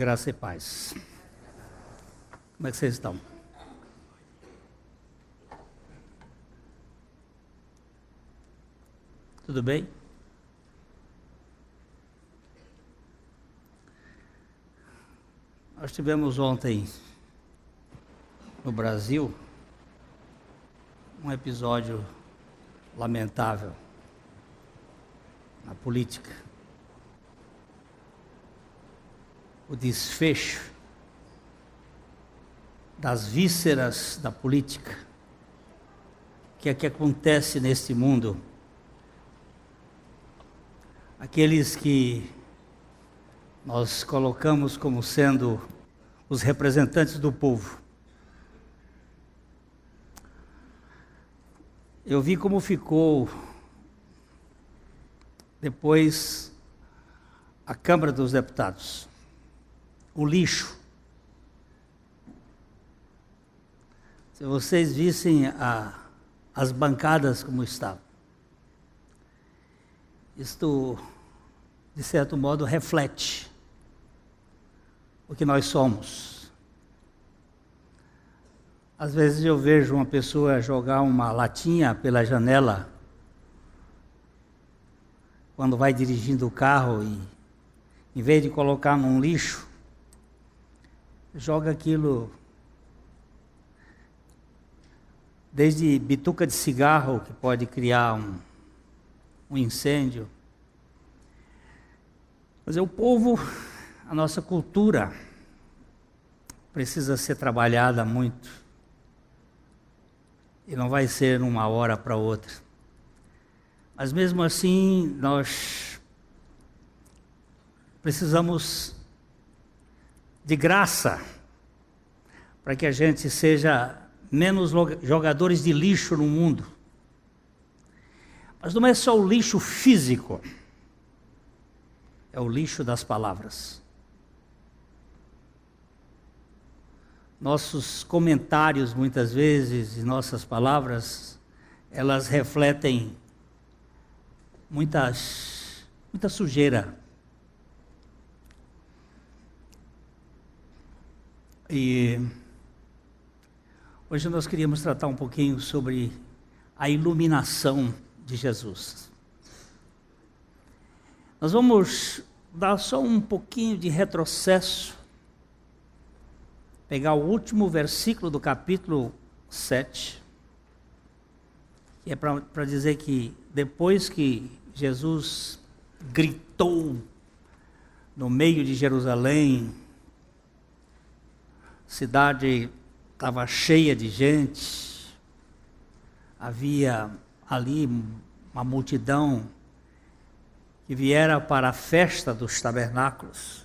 graça e paz. Como é que vocês estão? Tudo bem? Nós tivemos ontem no Brasil um episódio lamentável na política. O desfecho das vísceras da política. O que é que acontece neste mundo? Aqueles que nós colocamos como sendo os representantes do povo. Eu vi como ficou depois a Câmara dos Deputados. O lixo. Se vocês vissem as bancadas como estavam. Isto, de certo modo, reflete o que nós somos. Às vezes eu vejo uma pessoa jogar uma latinha pela janela quando vai dirigindo o carro e, em vez de colocar num lixo, joga aquilo desde bituca de cigarro, que pode criar um incêndio. Mas o povo, a nossa cultura, precisa ser trabalhada muito. E não vai ser uma hora para outra. Mas mesmo assim, nós precisamos de graça para que a gente seja menos jogadores de lixo no mundo. Mas não é só o lixo físico, é o lixo das palavras. Nossos comentários, muitas vezes, e nossas palavras, elas refletem muita sujeira. E hoje nós queríamos tratar um pouquinho sobre a iluminação de Jesus. Nós vamos dar só um pouquinho de retrocesso, pegar o último versículo do capítulo 7, que é para dizer que depois que Jesus gritou no meio de Jerusalém, a cidade estava cheia de gente, havia ali uma multidão que viera para a festa dos tabernáculos,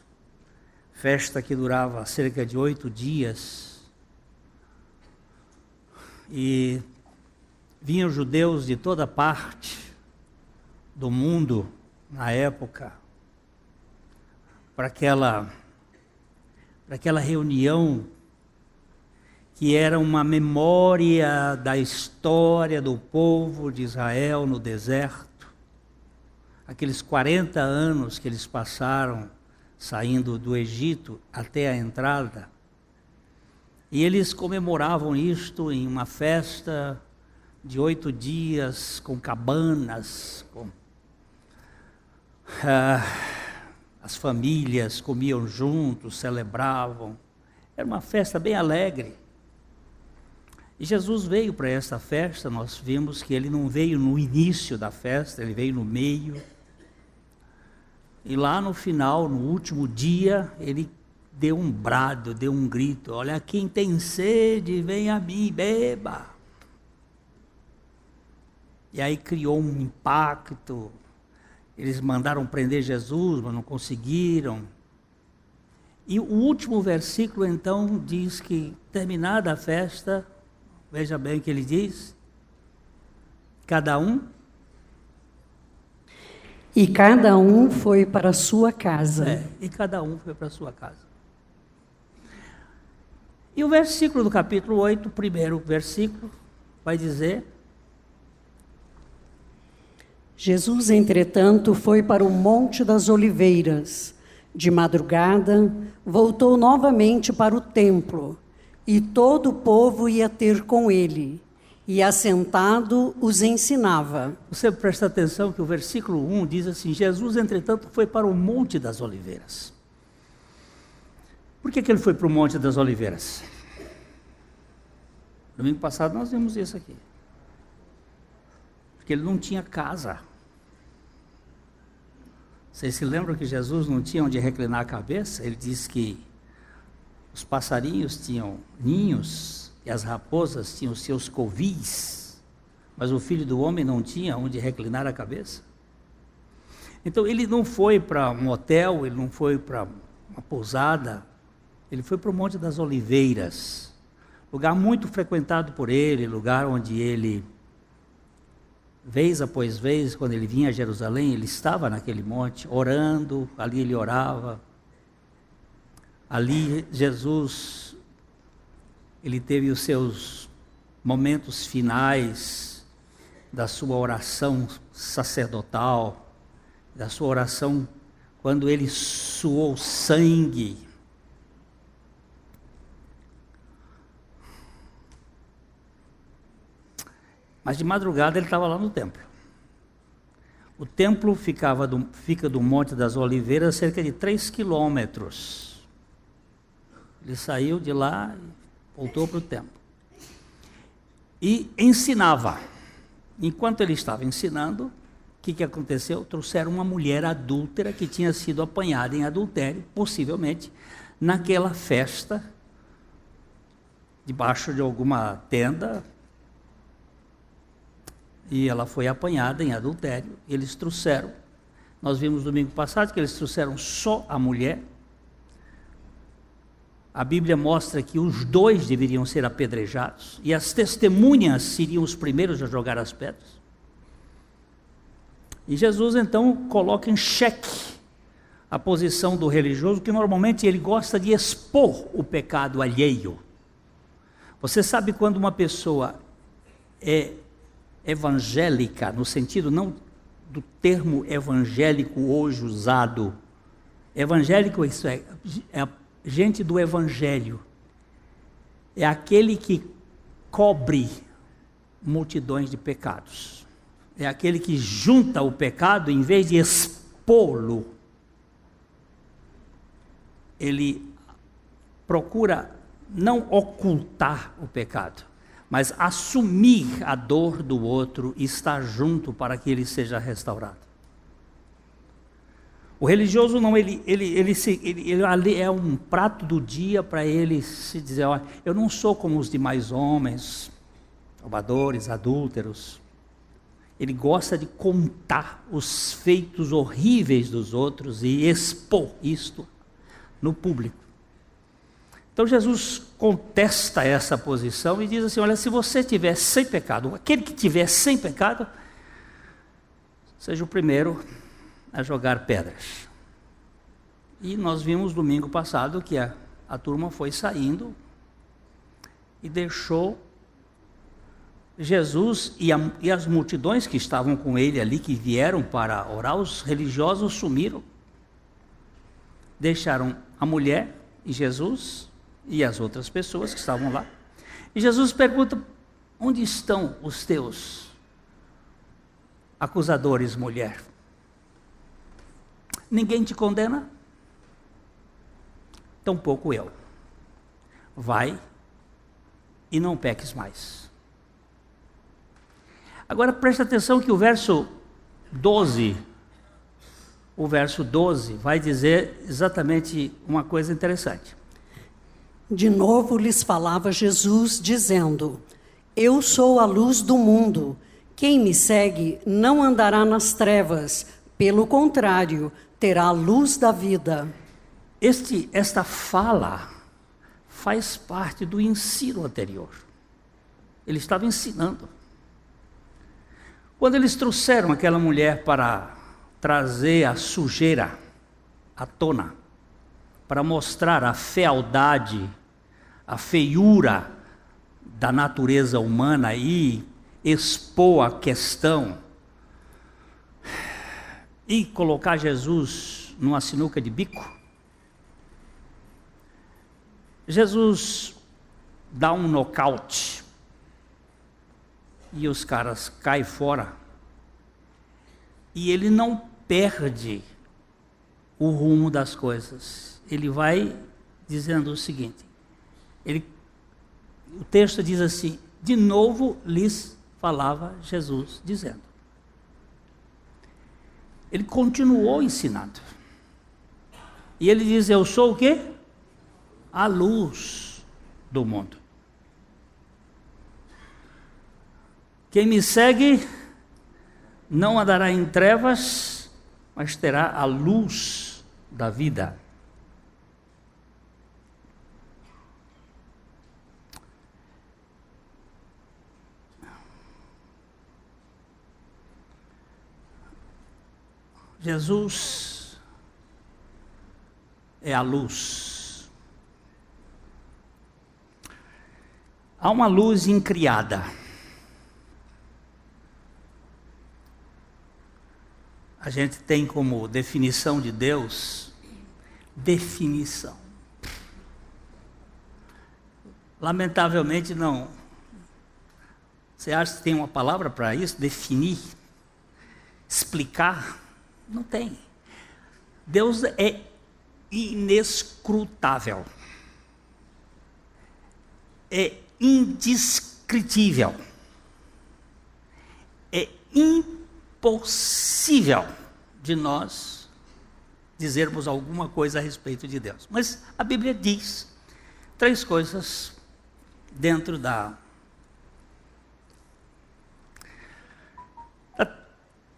festa que durava cerca de 8 dias, e vinham judeus de toda parte do mundo na época para aquela reunião que era uma memória da história do povo de Israel no deserto, aqueles 40 anos que eles passaram saindo do Egito até a entrada. E eles comemoravam isto em uma festa de 8 dias, com cabanas, as famílias comiam juntos, celebravam. Era uma festa bem alegre. E Jesus veio para essa festa. Nós vimos que ele não veio no início da festa, ele veio no meio. E lá no final, no último dia, ele deu um brado, deu um grito: olha, quem tem sede, vem a mim, beba. E aí criou um impacto. Eles mandaram prender Jesus, mas não conseguiram. E o último versículo então diz que, terminada a festa, veja bem o que ele diz: cada um foi para a sua casa. E cada um foi para a sua casa. E o versículo do capítulo 8, o primeiro versículo, vai dizer: Jesus, entretanto, foi para o Monte das Oliveiras. De madrugada, voltou novamente para o templo, e todo o povo ia ter com ele, e assentado os ensinava. Você presta atenção que o versículo 1 diz assim: Jesus, entretanto, foi para o Monte das Oliveiras. Por que ele foi para o Monte das Oliveiras? Domingo passado nós vimos isso aqui. Porque ele não tinha casa. Vocês se lembram que Jesus não tinha onde reclinar a cabeça? Ele disse que os passarinhos tinham ninhos e as raposas tinham seus covis, mas o Filho do Homem não tinha onde reclinar a cabeça. Então ele não foi para um hotel, ele não foi para uma pousada, ele foi para o Monte das Oliveiras, lugar muito frequentado por ele, lugar onde ele, vez após vez, quando ele vinha a Jerusalém, ele estava naquele monte, orando, ali ele orava. Ali Jesus, ele teve os seus momentos finais da sua oração sacerdotal, da sua oração quando ele suou sangue. Mas de madrugada ele estava lá no templo. O templo fica do Monte das Oliveiras a cerca de 3 quilômetros. Ele saiu de lá e voltou para o templo. E ensinava. Enquanto ele estava ensinando, o que aconteceu? Trouxeram uma mulher adúltera que tinha sido apanhada em adultério, possivelmente, naquela festa, debaixo de alguma tenda. E ela foi apanhada em adultério. Eles trouxeram, nós vimos domingo passado que eles trouxeram só a mulher. A Bíblia mostra que os dois deveriam ser apedrejados, e as testemunhas seriam os primeiros a jogar as pedras. E Jesus então coloca em xeque a posição do religioso, que normalmente ele gosta de expor o pecado alheio. Você sabe quando uma pessoa é evangélica, no sentido não do termo evangélico hoje usado. Evangélico, isso é gente do evangelho. É aquele que cobre multidões de pecados. É aquele que junta o pecado em vez de expô-lo. Ele procura não ocultar o pecado, mas assumir a dor do outro e estar junto para que ele seja restaurado. O religioso não, ele é um prato do dia para ele se dizer: olha, eu não sou como os demais homens, roubadores, adúlteros. Ele gosta de contar os feitos horríveis dos outros e expor isto no público. Então Jesus contesta essa posição e diz assim: olha, se você estiver sem pecado, aquele que estiver sem pecado, seja o primeiro a jogar pedras. E nós vimos domingo passado que a turma foi saindo e deixou Jesus e as multidões que estavam com ele ali, que vieram para orar. Os religiosos sumiram, deixaram a mulher e Jesus e as outras pessoas que estavam lá. E Jesus pergunta: onde estão os teus acusadores, mulher? Ninguém te condena? Tampouco eu. Vai e não peques mais. Agora preste atenção que o verso 12 vai dizer exatamente uma coisa interessante. De novo lhes falava Jesus, dizendo: eu sou a luz do mundo. Quem me segue não andará nas trevas, pelo contrário, terá a luz da vida. Esta fala faz parte do ensino anterior. Ele estava ensinando. Quando eles trouxeram aquela mulher para trazer a sujeira à tona, para mostrar a fealdade, a feiura da natureza humana e expor a questão e colocar Jesus numa sinuca de bico, Jesus dá um nocaute e os caras caem fora. E ele não perde o rumo das coisas. Ele vai dizendo o seguinte, o texto diz assim, de novo lhes falava Jesus, dizendo. Ele continuou ensinando. E ele diz, eu sou o quê? A luz do mundo. Quem me segue não andará em trevas, mas terá a luz da vida. Jesus é a luz. Há uma luz incriada. A gente tem como definição de Deus, definição. Lamentavelmente não. Você acha que tem uma palavra para isso? Definir? Explicar? Não tem. Deus é inescrutável. É indescritível. É impossível de nós dizermos alguma coisa a respeito de Deus. Mas a Bíblia diz 3 coisas dentro da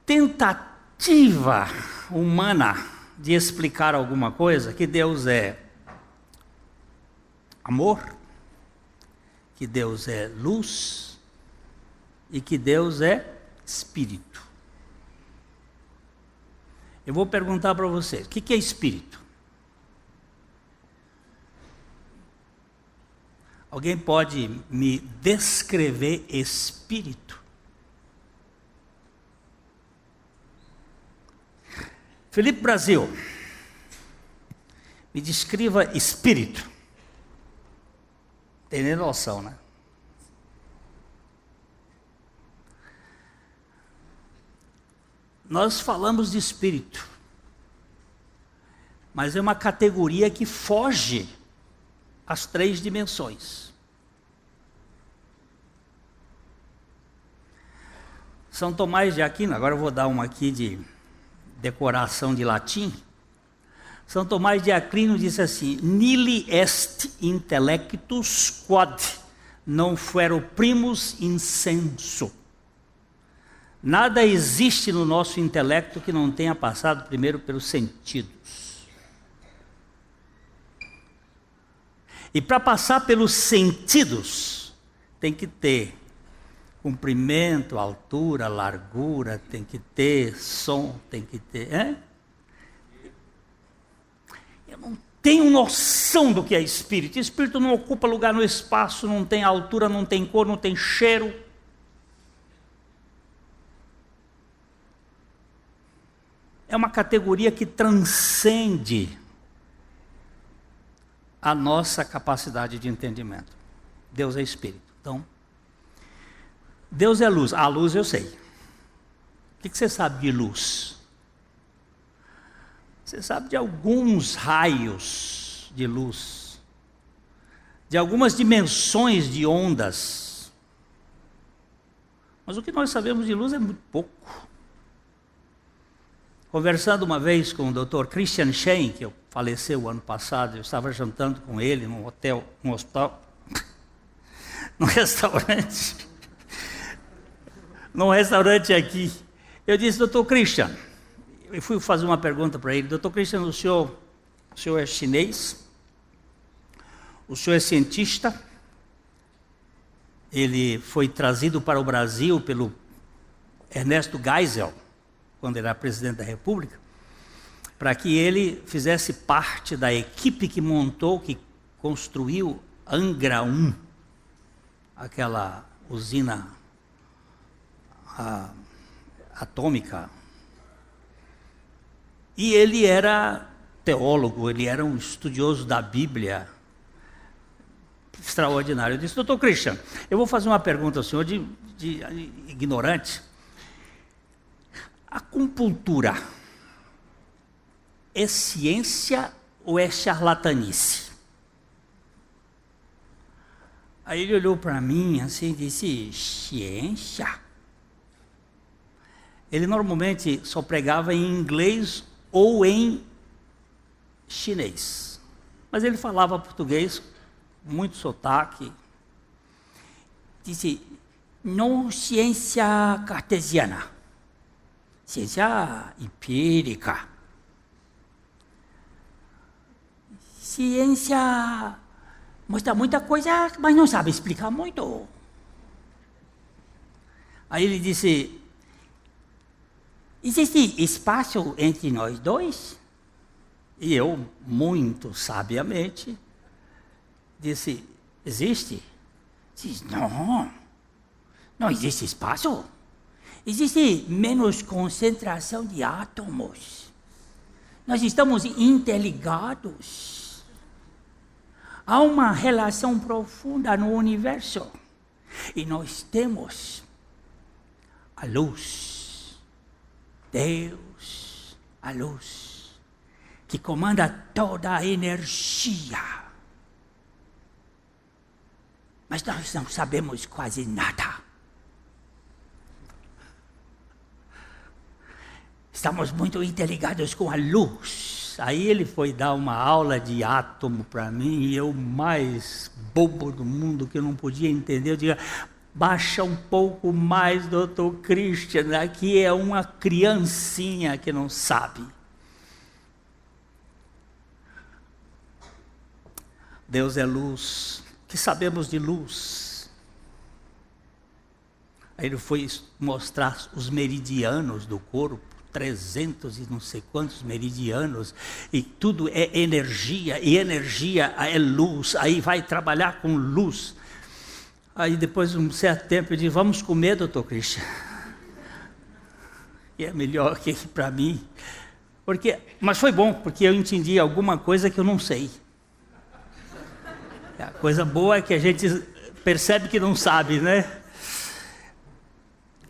tentativa humana de explicar alguma coisa, que Deus é amor, que Deus é luz e que Deus é espírito. Eu vou perguntar para vocês, o que é espírito? Alguém pode me descrever espírito? Felipe Brasil, me descreva espírito. Tem nem noção, né? Nós falamos de espírito, mas é uma categoria que foge às 3 dimensões. São Tomás de Aquino, agora eu vou dar uma aqui de decoração de latim. São Tomás de Aquino disse assim, nihil est intellectus quod non fuero primus in sensu. Nada existe no nosso intelecto que não tenha passado primeiro pelos sentidos. E para passar pelos sentidos, tem que ter comprimento, altura, largura, tem que ter som, tem que ter... Eu não tenho noção do que é espírito. Espírito não ocupa lugar no espaço, não tem altura, não tem cor, não tem cheiro. É uma categoria que transcende a nossa capacidade de entendimento. Deus é espírito. Então, Deus é luz. A luz eu sei. O que você sabe de luz? Você sabe de alguns raios de luz, de algumas dimensões de ondas. Mas o que nós sabemos de luz é muito pouco. Conversando uma vez com o Dr. Christian Schein, que faleceu o ano passado, eu estava jantando com ele num hotel, num hospital, num restaurante, aqui. Eu disse, Dr. Christian, eu fui fazer uma pergunta para ele, Dr. Christian, o senhor é chinês, o senhor é cientista, ele foi trazido para o Brasil pelo Ernesto Geisel, quando ele era presidente da República, para que ele fizesse parte da equipe que montou, que construiu Angra 1, aquela usina atômica. E ele era teólogo, ele era um estudioso da Bíblia, extraordinário. Eu disse, doutor Christian, eu vou fazer uma pergunta ao senhor de ignorante. A acupuntura é ciência ou é charlatanice? Aí ele olhou para mim assim e disse, ciência? Ele normalmente só pregava em inglês ou em chinês. Mas ele falava português, muito sotaque. Disse, não ciência cartesiana, ciência empírica. Ciência mostra muita coisa, mas não sabe explicar muito. Aí ele disse, existe espaço entre nós dois? E eu, muito sabiamente, disse, existe? Disse, não existe espaço. Existe menos concentração de átomos. Nós estamos interligados. Há uma relação profunda no universo. E nós temos a luz. Deus, a luz, que comanda toda a energia. Mas nós não sabemos quase nada. Estamos muito interligados com a luz. Aí ele foi dar uma aula de átomo para mim, e eu, mais bobo do mundo, que eu não podia entender, eu dizia, baixa um pouco mais, doutor Christian, aqui é uma criancinha que não sabe. Deus é luz. O que sabemos de luz? Aí ele foi mostrar os meridianos do corpo, 300 e não sei quantos meridianos, e tudo é energia, e energia é luz, aí vai trabalhar com luz. Aí depois de um certo tempo eu disse, vamos comer, doutor Christian. E é melhor que para mim. Mas foi bom, porque eu entendi alguma coisa que eu não sei. A coisa boa é que a gente percebe que não sabe, né?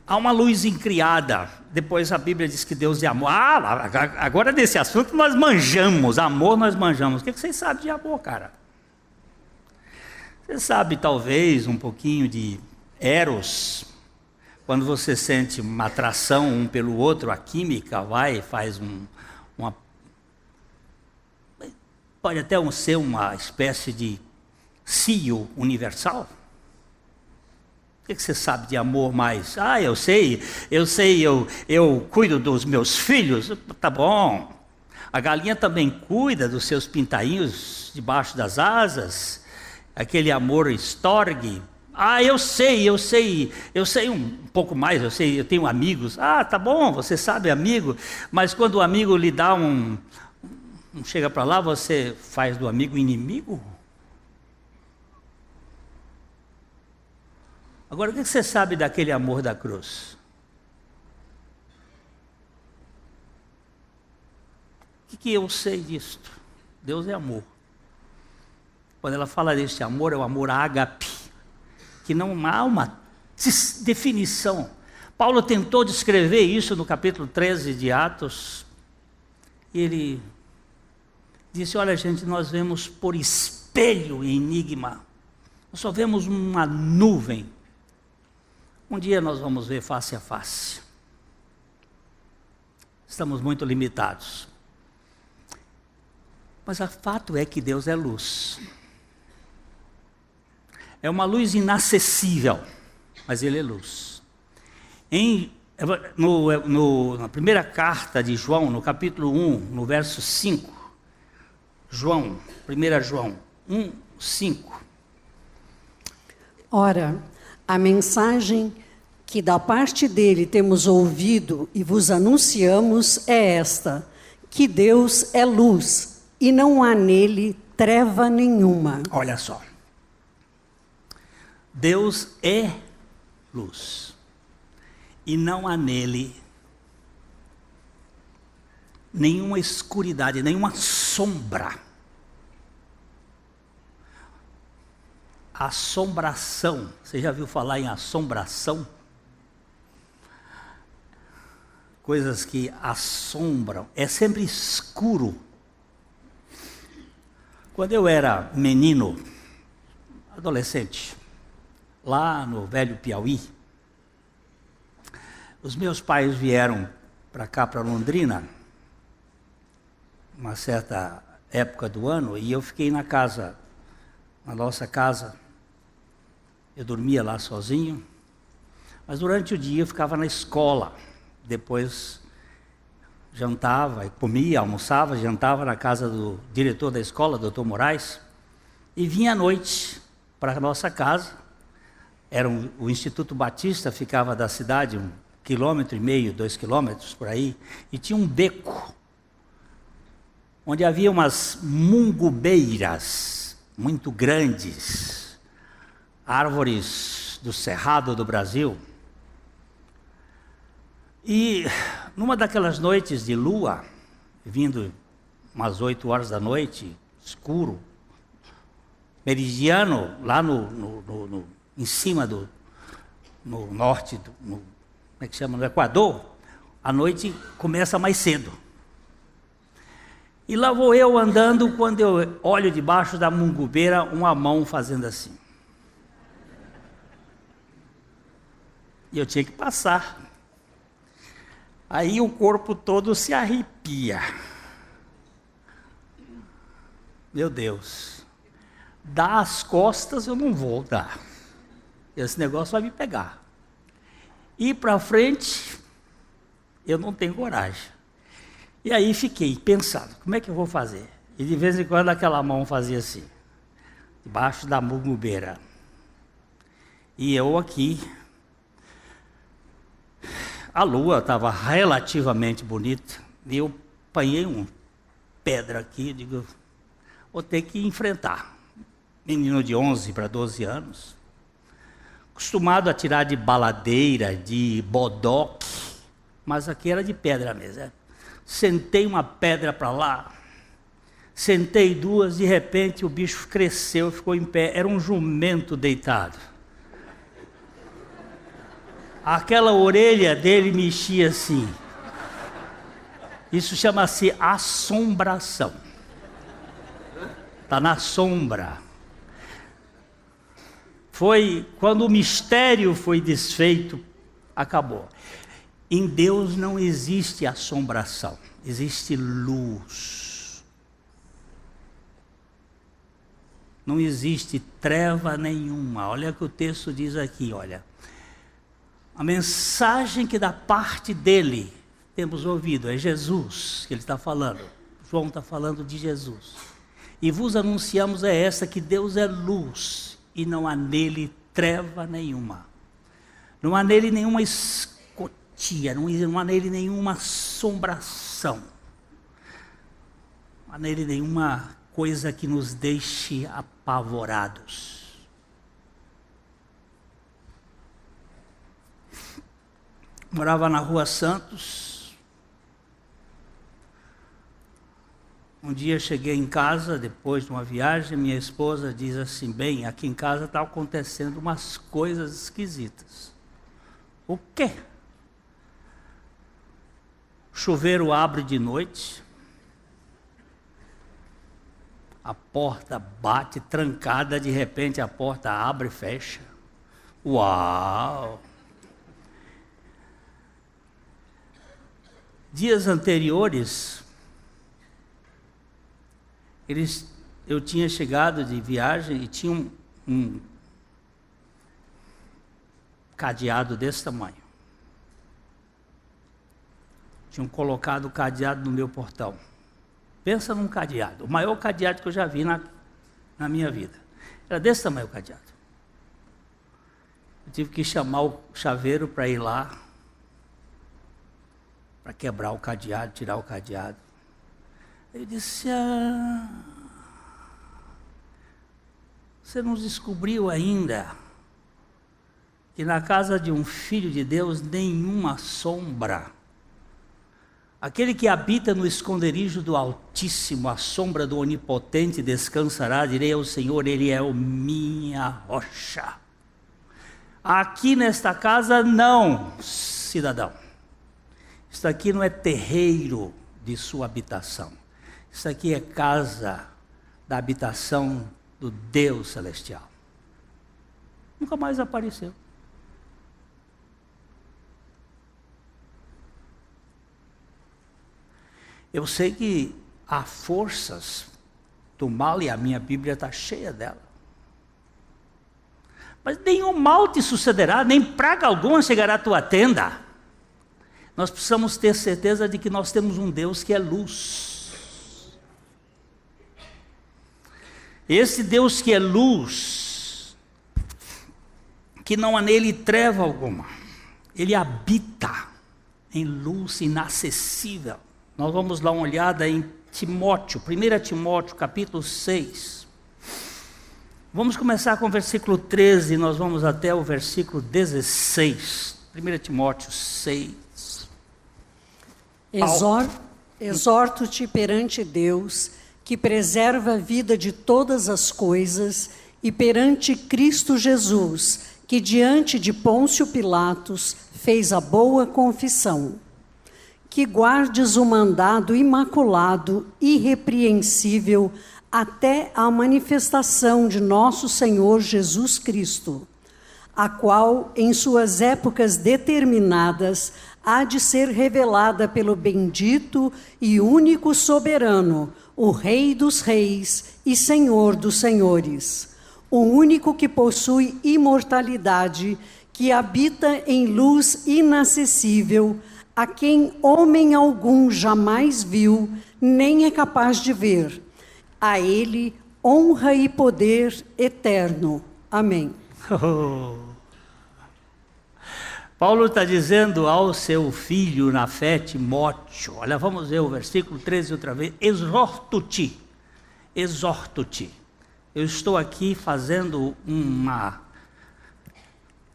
Há uma luz incriada. Depois a Bíblia diz que Deus é amor. Agora nesse assunto nós manjamos. Amor nós manjamos. O que vocês sabem de amor, cara? Você sabe talvez um pouquinho de eros. Quando você sente uma atração um pelo outro, a química vai e faz uma... Pode até ser uma espécie de cio universal. O que você sabe de amor mais? Eu sei, eu cuido dos meus filhos. Tá bom. A galinha também cuida dos seus pintainhos debaixo das asas. Aquele amor estorgue. Eu sei um pouco mais, eu tenho amigos. Tá bom, você sabe amigo, mas quando o amigo lhe dá não chega para lá, você faz do amigo inimigo? Agora, o que você sabe daquele amor da cruz? O que eu sei disto? Deus é amor. Quando ela fala deste amor, é o amor ágape, que não há uma definição. Paulo tentou descrever isso no capítulo 13 de Atos, e ele disse, olha gente, nós vemos por espelho e enigma, nós só vemos uma nuvem, um dia nós vamos ver face a face. Estamos muito limitados. Mas o fato é que Deus é luz. É uma luz inacessível, mas Ele é luz. Na primeira carta de João, no capítulo 1, no verso 5, 1 João 1, 5. Ora, a mensagem que da parte dele temos ouvido e vos anunciamos é esta, que Deus é luz e não há nele treva nenhuma. Olha só. Deus é luz e não há nele nenhuma escuridade, nenhuma sombra. assombração. Você já viu falar em assombração? Coisas que assombram. É sempre escuro. Quando eu era menino, adolescente, lá no velho Piauí, os meus pais vieram para cá, para Londrina, uma certa época do ano, e eu fiquei na nossa casa. Eu dormia lá sozinho, mas durante o dia eu ficava na escola. Depois jantava, comia, almoçava, jantava na casa do diretor da escola, Dr. Moraes, e vinha à noite para a nossa casa. O Instituto Batista ficava da cidade 1,5 km, 2 km por aí, e tinha um beco, onde havia umas mungubeiras muito grandes, árvores do Cerrado do Brasil. E numa daquelas noites de lua, vindo umas 8 horas da noite, escuro, meridiano, lá em cima no norte, como é que chama? No Equador, a noite começa mais cedo. E lá vou eu andando, quando eu olho debaixo da mungubeira, uma mão fazendo assim. E eu tinha que passar. Aí o corpo todo se arrepia. Meu Deus. Dar as costas eu não vou dar. Esse negócio vai me pegar. Ir para frente, eu não tenho coragem. E aí fiquei pensando, como é que eu vou fazer? E de vez em quando aquela mão fazia assim, debaixo da mungubeira. E eu aqui. A lua estava relativamente bonita, e eu apanhei uma pedra aqui, digo, vou ter que enfrentar. Menino de 11 para 12 anos, acostumado a tirar de baladeira, de bodoque, mas aqui era de pedra mesmo. Sentei uma pedra para lá, sentei 2, de repente o bicho cresceu, ficou em pé, era um jumento deitado. Aquela orelha dele mexia assim. Isso chama-se assombração. Está na sombra. Foi quando o mistério foi desfeito, acabou. Em Deus não existe assombração, existe luz. Não existe treva nenhuma. Olha o que o texto diz aqui, olha. A mensagem que da parte dele temos ouvido é Jesus, que ele está falando. João está falando de Jesus. E vos anunciamos é essa, que Deus é luz e não há nele treva nenhuma. Não há nele nenhuma escotia, não há nele nenhuma assombração. Não há nele nenhuma coisa que nos deixe apavorados. Morava na Rua Santos. Um dia cheguei em casa, depois de uma viagem, minha esposa diz assim, bem, aqui em casa está acontecendo umas coisas esquisitas. O quê? O chuveiro abre de noite, a porta bate trancada, de repente a porta abre e fecha. Uau! Dias anteriores, eu tinha chegado de viagem e tinha um cadeado desse tamanho. Tinham colocado o cadeado no meu portão. Pensa num cadeado, o maior cadeado que eu já vi na minha vida. Era desse tamanho o cadeado. Eu tive que chamar o chaveiro para ir lá, para quebrar o cadeado, tirar o cadeado. Eu disse, você não descobriu ainda que na casa de um filho de Deus nenhuma sombra. Aquele que habita no esconderijo do Altíssimo, à sombra do Onipotente descansará. Direi ao Senhor, Ele é a minha rocha. Aqui nesta casa não, cidadão. Isso aqui não é terreiro de sua habitação. Isso aqui é casa da habitação do Deus celestial. Nunca mais apareceu. Eu sei que há forças do mal e a minha Bíblia está cheia dela. Mas nenhum mal te sucederá, nem praga alguma chegará à tua tenda. Nós precisamos ter certeza de que nós temos um Deus que é luz. Esse Deus que é luz, que não há nele treva alguma, ele habita em luz inacessível. Nós vamos dar uma olhada em Timóteo, 1 Timóteo, capítulo 6. Vamos começar com o versículo 13, nós vamos até o versículo 16. 1 Timóteo 6. Exorto-te perante Deus, que preserva a vida de todas as coisas, e perante Cristo Jesus, que diante de Pôncio Pilatos fez a boa confissão. Que guardes o mandado imaculado, irrepreensível, até a manifestação de nosso Senhor Jesus Cristo, a qual, em suas épocas determinadas, há de ser revelada pelo bendito e único soberano, o Rei dos reis e Senhor dos senhores, o único que possui imortalidade, que habita em luz inacessível, a quem homem algum jamais viu, nem é capaz de ver. A ele honra e poder eterno. Amém. Paulo está dizendo ao seu filho na fé, Timóteo, olha, vamos ver o versículo 13 outra vez. Exorto-te. Eu estou aqui fazendo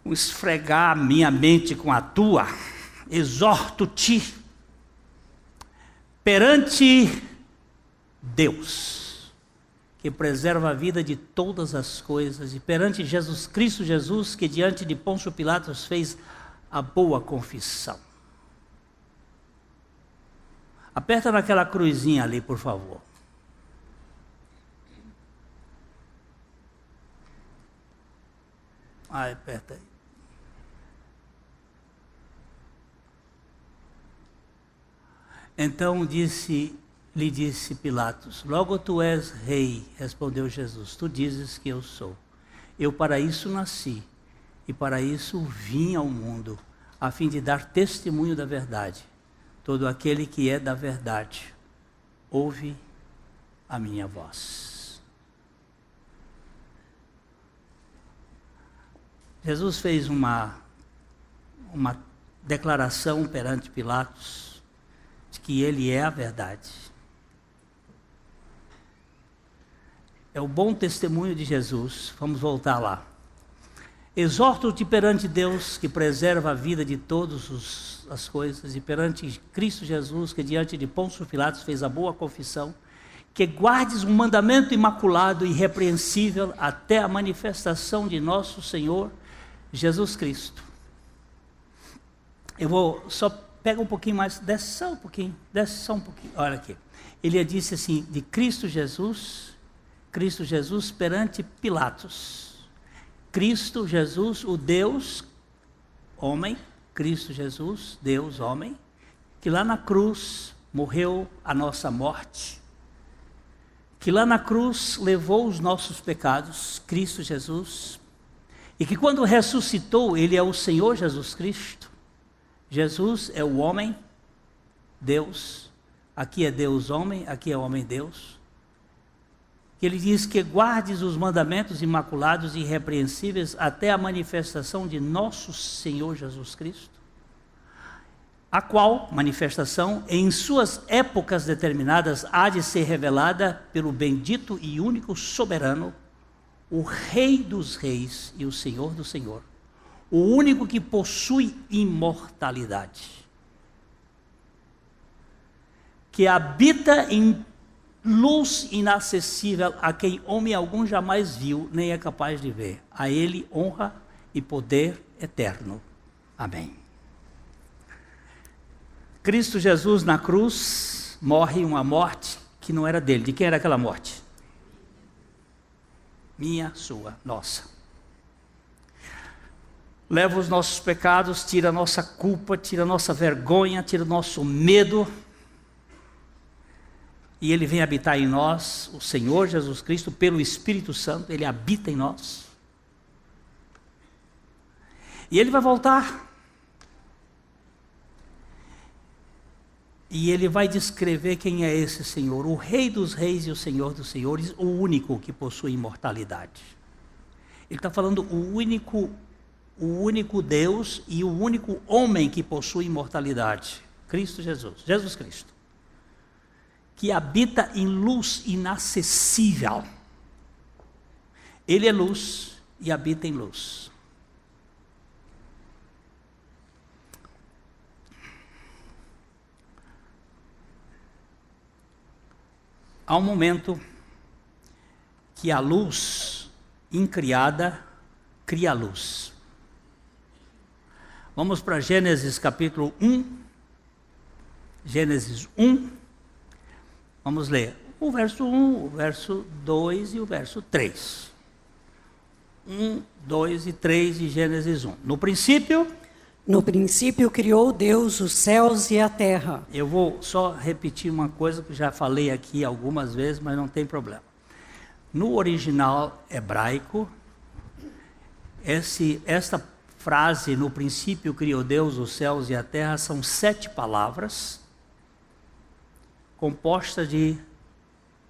esfregar minha mente com a tua. Exorto-te perante Deus, que preserva a vida de todas as coisas, e perante Cristo Jesus, que diante de Pôncio Pilatos fez a boa confissão. Aperta naquela cruzinha ali, por favor. Aperta aí. Então lhe disse Pilatos, logo tu és rei, respondeu Jesus, tu dizes que eu sou. Eu para isso nasci, e para isso vim ao mundo, a fim de dar testemunho da verdade. Todo aquele que é da verdade, ouve a minha voz. Jesus fez uma declaração perante Pilatos, de que ele é a verdade. É o bom testemunho de Jesus. Vamos voltar lá. Exorto-te perante Deus, que preserva a vida de todas as coisas, e perante Cristo Jesus, que diante de Pôncio Pilatos fez a boa confissão, que guardes um mandamento imaculado e irrepreensível até a manifestação de nosso Senhor Jesus Cristo. Eu vou só pega um pouquinho mais, desce só um pouquinho, olha aqui. Ele disse assim, de Cristo Jesus perante Pilatos. Cristo Jesus, o Deus, homem, Cristo Jesus, Deus, homem, que lá na cruz morreu a nossa morte, que lá na cruz levou os nossos pecados, Cristo Jesus, e que quando ressuscitou, Ele é o Senhor Jesus Cristo. Jesus é o homem, Deus, aqui é Deus homem, aqui é homem Deus. Ele diz que guardes os mandamentos imaculados e irrepreensíveis até a manifestação de nosso Senhor Jesus Cristo, a qual manifestação, em suas épocas determinadas, há de ser revelada pelo bendito e único soberano, o Rei dos reis e o Senhor do Senhor, o único que possui imortalidade. que habita em luz inacessível, a quem homem algum jamais viu, nem é capaz de ver. A ele honra e poder eterno. Amém. Cristo Jesus na cruz morre uma morte que não era dele. De quem era aquela morte? Minha, sua, nossa. Leva os nossos pecados, tira a nossa culpa, tira a nossa vergonha, tira o nosso medo. E Ele vem habitar em nós, o Senhor Jesus Cristo, pelo Espírito Santo, Ele habita em nós. E Ele vai voltar. E Ele vai descrever quem é esse Senhor, o Rei dos Reis e o Senhor dos Senhores, o único que possui imortalidade. Ele está falando o único Deus e o único homem que possui imortalidade, Cristo Jesus, Jesus Cristo, que habita em luz inacessível. Ele é luz e habita em luz. Há um momento que a luz incriada cria a luz. Vamos para Gênesis capítulo 1. Gênesis 1. Vamos ler o verso 1, o verso 2 e o verso 3. 1, 2 e 3 de Gênesis 1. No princípio criou Deus os céus e a terra. Eu vou só repetir uma coisa que já falei aqui algumas vezes, mas não tem problema. No original hebraico, esta frase, no princípio criou Deus os céus e a terra, são 7 palavras, composta de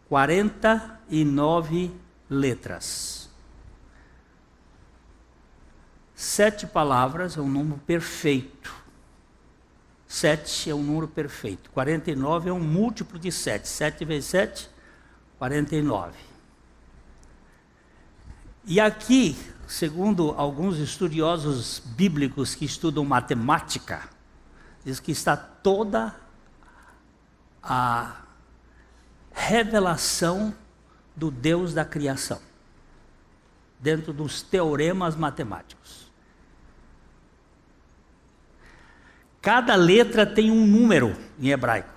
49 letras. 7 palavras é um número perfeito. 7 é um número perfeito. 49 é um múltiplo de 7. 7 vezes 7, 49. E aqui, segundo alguns estudiosos bíblicos que estudam matemática, diz que está toda a revelação do Deus da criação, dentro dos teoremas matemáticos. Cada letra tem um número em hebraico.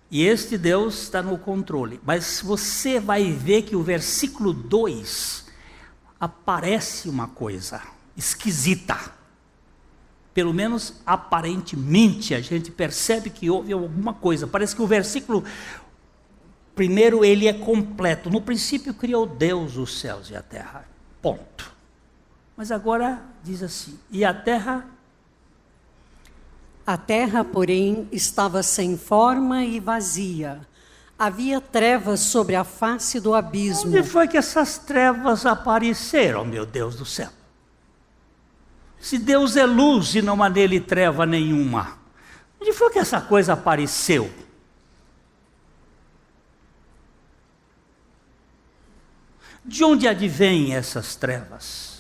E este Deus está no controle. Mas você vai ver que o versículo 2 aparece uma coisa esquisita. Pelo menos aparentemente a gente percebe que houve alguma coisa. Parece que o versículo primeiro ele é completo. No princípio criou Deus os céus e a terra. Ponto. Mas agora diz assim, e a terra? A terra, porém, estava sem forma e vazia. Havia trevas sobre a face do abismo. Onde foi que essas trevas apareceram, meu Deus do céu? Se Deus é luz e não há nele treva nenhuma, onde foi que essa coisa apareceu? De onde advêm essas trevas?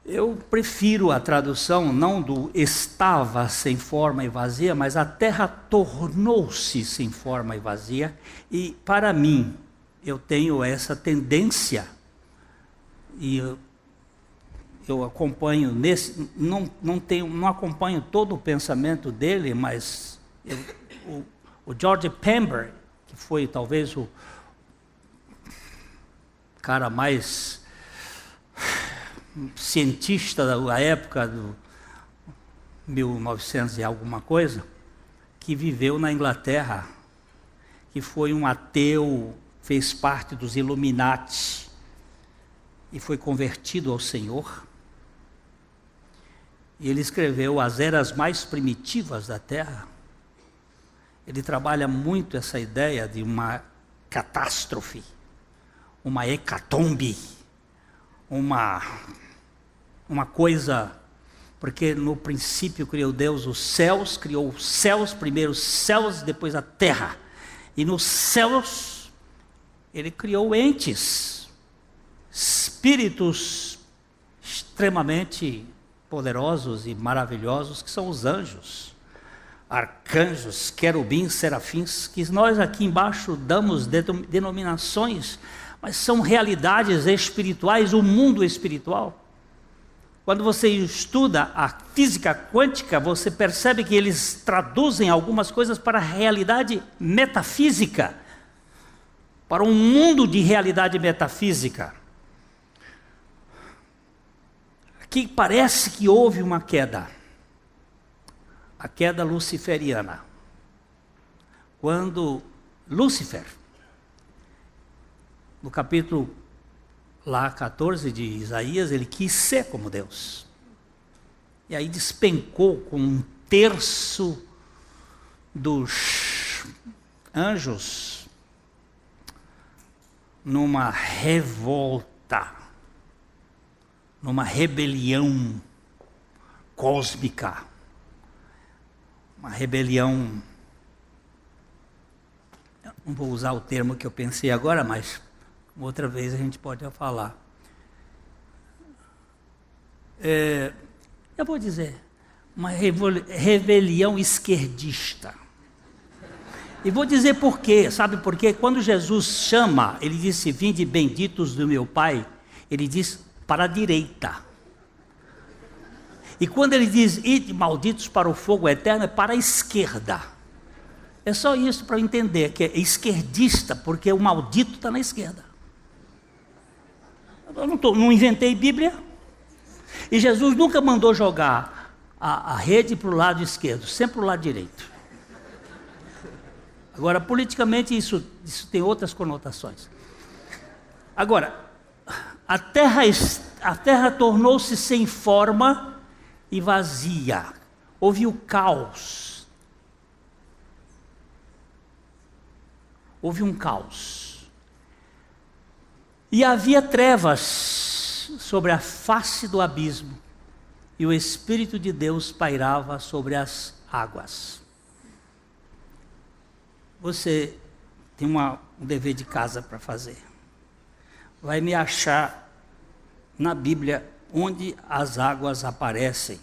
Eu prefiro a tradução não do estava sem forma e vazia, mas a terra tornou-se sem forma e vazia. E para mim, eu tenho essa tendência, e eu acompanho nesse, não acompanho todo o pensamento dele, mas o George Pember, que foi talvez o cara mais cientista da época do 1900 e alguma coisa, que viveu na Inglaterra, que foi um ateu, fez parte dos Illuminati e foi convertido ao Senhor. E ele escreveu As Eras Mais Primitivas da Terra. Ele trabalha muito essa ideia de uma catástrofe, uma hecatombe, uma coisa, porque no princípio criou Deus os céus primeiro os céus, depois a terra. E nos céus ele criou entes, espíritos extremamente poderosos e maravilhosos, que são os anjos, arcanjos, querubins, serafins, que nós aqui embaixo damos denominações, mas são realidades espirituais, o mundo espiritual. Quando você estuda a física quântica, você percebe que eles traduzem algumas coisas para a realidade metafísica, para um mundo de realidade metafísica. Aqui parece que houve uma queda, a queda luciferiana. Quando Lúcifer, no capítulo 14 de Isaías, ele quis ser como Deus. E aí despencou com 1/3 dos anjos numa revolta, numa rebelião cósmica, uma rebelião, eu não vou usar o termo que eu pensei agora, mas outra vez a gente pode falar. Eu vou dizer, uma rebelião esquerdista. E vou dizer por quê, sabe por quê? Quando Jesus chama, ele disse, vinde benditos do meu Pai, ele diz para a direita. E quando ele diz, ide malditos para o fogo eterno, é para a esquerda. É só isso para eu entender, que é esquerdista, porque o maldito está na esquerda. Eu não inventei Bíblia. E Jesus nunca mandou jogar a rede para o lado esquerdo, sempre para o lado direito. Agora, politicamente, isso tem outras conotações. Agora, a terra tornou-se sem forma e vazia. Houve o caos. Houve um caos. E havia trevas sobre a face do abismo, e o Espírito de Deus pairava sobre as águas. Você tem um dever de casa para fazer. Vai me achar na Bíblia onde as águas aparecem,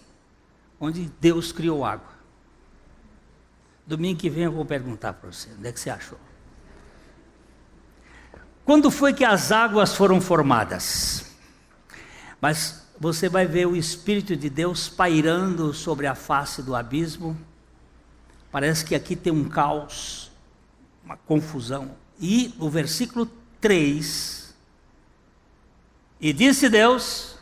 onde Deus criou água. Domingo que vem eu vou perguntar para você, onde é que você achou? Quando foi que as águas foram formadas? Mas você vai ver o Espírito de Deus pairando sobre a face do abismo. Parece que aqui tem um caos, uma confusão. E o versículo 3, e disse Deus,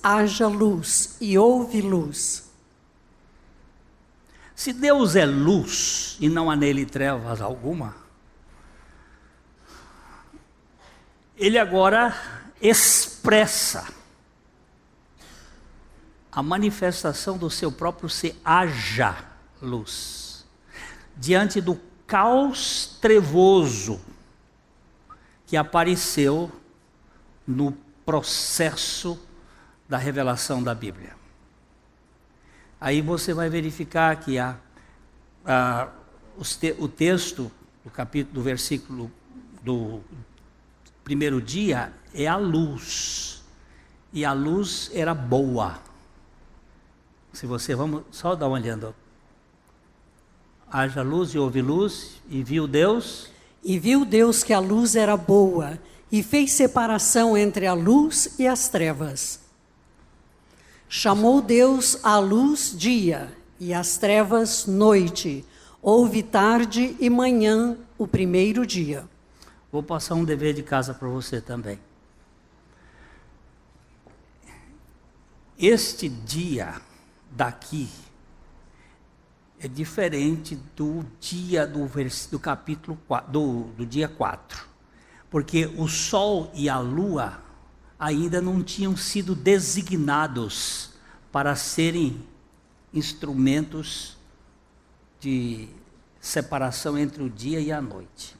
haja luz, e houve luz. Se Deus é luz e não há nele trevas alguma, ele agora expressa a manifestação do seu próprio ser, haja luz, diante do caos trevoso que apareceu no processo da revelação da Bíblia. Aí você vai verificar que o texto do capítulo, do versículo do primeiro dia é a luz, e a luz era boa. Se você, vamos só dar uma olhada. Haja luz e houve luz, e viu Deus. E viu Deus que a luz era boa, e fez separação entre a luz e as trevas. Chamou Deus a luz dia, e as trevas noite. Houve tarde e manhã o primeiro dia. Vou passar um dever de casa para você também. Este dia daqui é diferente do dia do capítulo 4, do dia 4. Porque o sol e a lua ainda não tinham sido designados para serem instrumentos de separação entre o dia e a noite.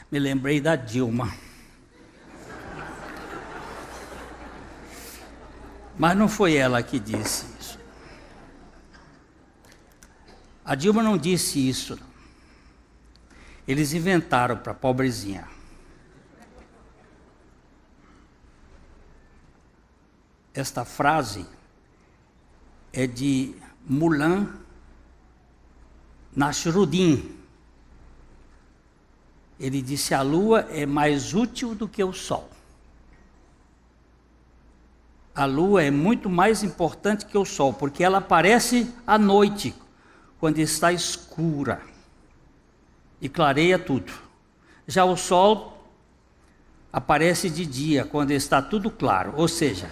Me lembrei da Dilma. Mas não foi ela que disse isso. A Dilma não disse isso. Eles inventaram para a pobrezinha. esta frase é de Moulin Nasruddin. Ele disse: a lua é mais útil do que o sol. A lua é muito mais importante que o sol, porque ela aparece à noite, quando está escura, e clareia tudo. Já o sol aparece de dia, quando está tudo claro, ou seja,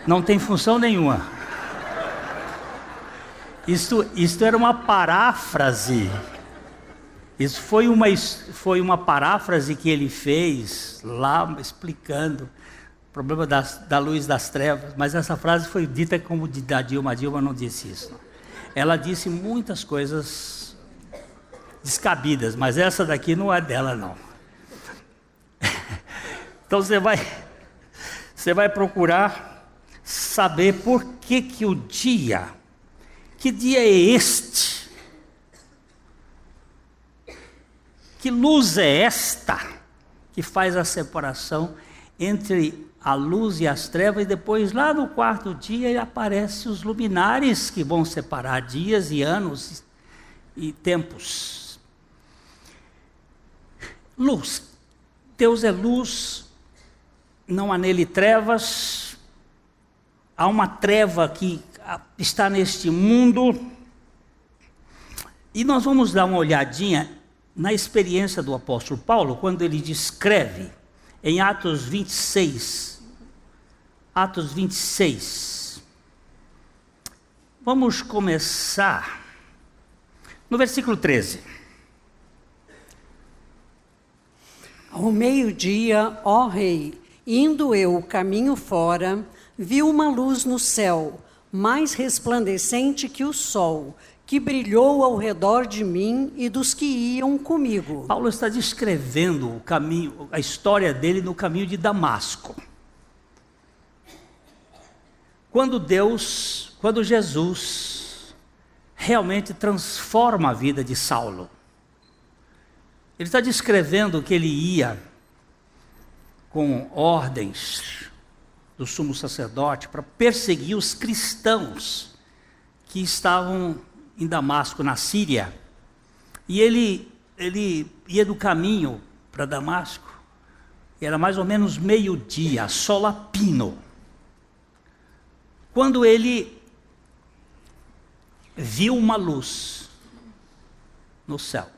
não tem função nenhuma. Isto era uma paráfrase. Isso foi uma paráfrase que ele fez lá, explicando o problema da luz das trevas. Mas essa frase foi dita como da Dilma. A Dilma não disse isso. Não. Ela disse muitas coisas descabidas, mas essa daqui não é dela, não. Então você vai procurar saber por que dia é este? Que luz é esta que faz a separação entre a luz e as trevas? E depois, lá no quarto dia, aparecem os luminares que vão separar dias e anos e tempos. Luz. Deus é luz, não há nele trevas. Há uma treva que está neste mundo. E nós vamos dar uma olhadinha na experiência do apóstolo Paulo, quando ele descreve em Atos 26. Atos 26. Vamos começar no versículo 13. Ao meio-dia, ó rei, indo eu caminho fora, vi uma luz no céu, mais resplandecente que o sol, que brilhou ao redor de mim e dos que iam comigo. Paulo está descrevendo o caminho, a história dele no caminho de Damasco. Quando Jesus realmente transforma a vida de Saulo. Ele está descrevendo que ele ia com ordens do sumo sacerdote para perseguir os cristãos que estavam em Damasco, na Síria. E ele ia do caminho para Damasco, era mais ou menos meio-dia, sol a pino, quando ele viu uma luz no céu,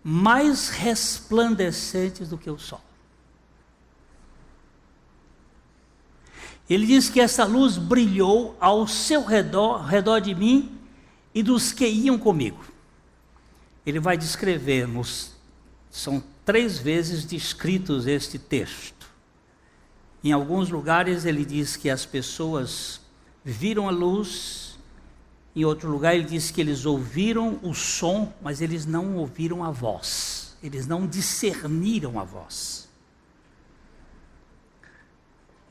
mais resplandecente do que o sol. Ele diz que essa luz brilhou ao seu redor de mim e dos que iam comigo. Ele vai descrever, são 3 vezes descritos este texto. Em alguns lugares ele diz que as pessoas viram a luz, em outro lugar ele diz que eles ouviram o som, mas eles não ouviram a voz, eles não discerniram a voz.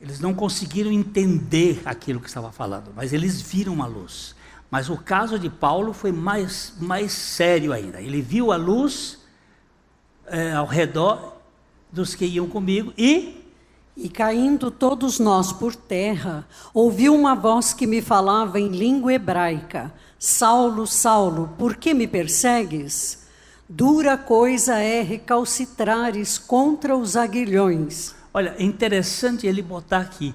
Eles não conseguiram entender aquilo que estava falando, mas eles viram uma luz. Mas o caso de Paulo foi mais sério ainda. Ele viu a luz ao redor dos que iam comigo e caindo todos nós por terra, ouvi uma voz que me falava em língua hebraica: Saulo, Saulo, por que me persegues? Dura coisa é recalcitrares contra os aguilhões. Olha, é interessante ele botar aqui,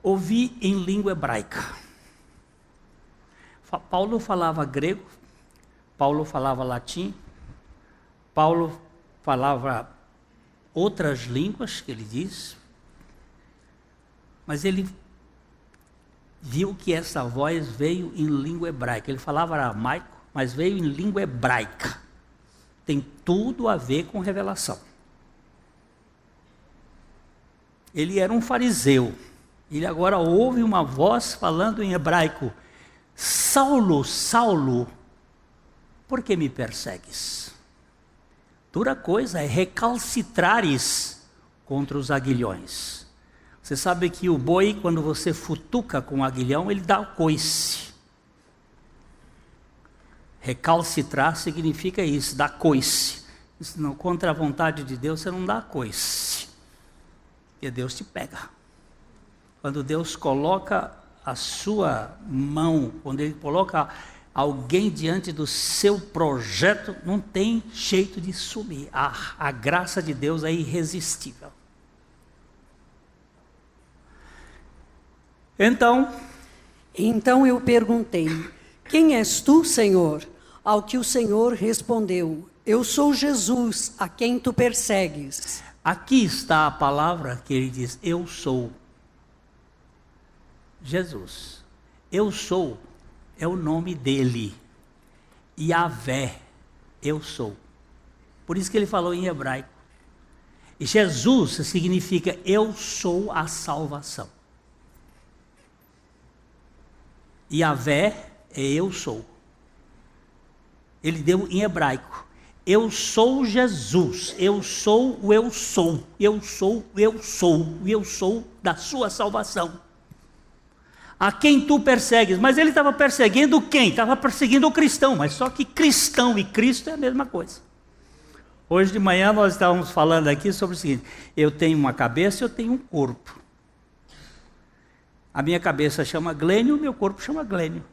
ouvi em língua hebraica. Paulo falava grego, Paulo falava latim, Paulo falava outras línguas, que ele diz, mas ele viu que essa voz veio em língua hebraica. Ele falava aramaico, mas veio em língua hebraica. Tem tudo a ver com revelação. Ele era um fariseu. Ele agora ouve uma voz falando em hebraico: Saulo, Saulo, por que me persegues? Dura coisa é recalcitrares contra os aguilhões. Você sabe que o boi, quando você futuca com o aguilhão, ele dá o coice. Recalcitrar significa isso, dar coice. Não, contra a vontade de Deus, você não dá coice. E Deus te pega. Quando Deus coloca a sua mão, quando Ele coloca alguém diante do seu projeto, não tem jeito de sumir. A graça de Deus é irresistível. Então eu perguntei: quem és tu, Senhor? Ao que o Senhor respondeu: eu sou Jesus, a quem tu persegues. Aqui está a palavra que ele diz: eu sou Jesus. Eu sou é o nome dele. Yahvé, eu sou. Por isso que ele falou em hebraico. E Jesus significa eu sou a salvação. Yahvé é eu sou. Ele deu em hebraico. Eu sou Jesus, eu sou o eu sou, eu sou o eu sou, o eu sou da sua salvação. A quem tu persegues, mas ele estava perseguindo quem? Estava perseguindo o cristão, mas só que cristão e Cristo é a mesma coisa. Hoje de manhã nós estávamos falando aqui sobre o seguinte: eu tenho uma cabeça e eu tenho um corpo. A minha cabeça chama Glênio, o meu corpo chama Glênio.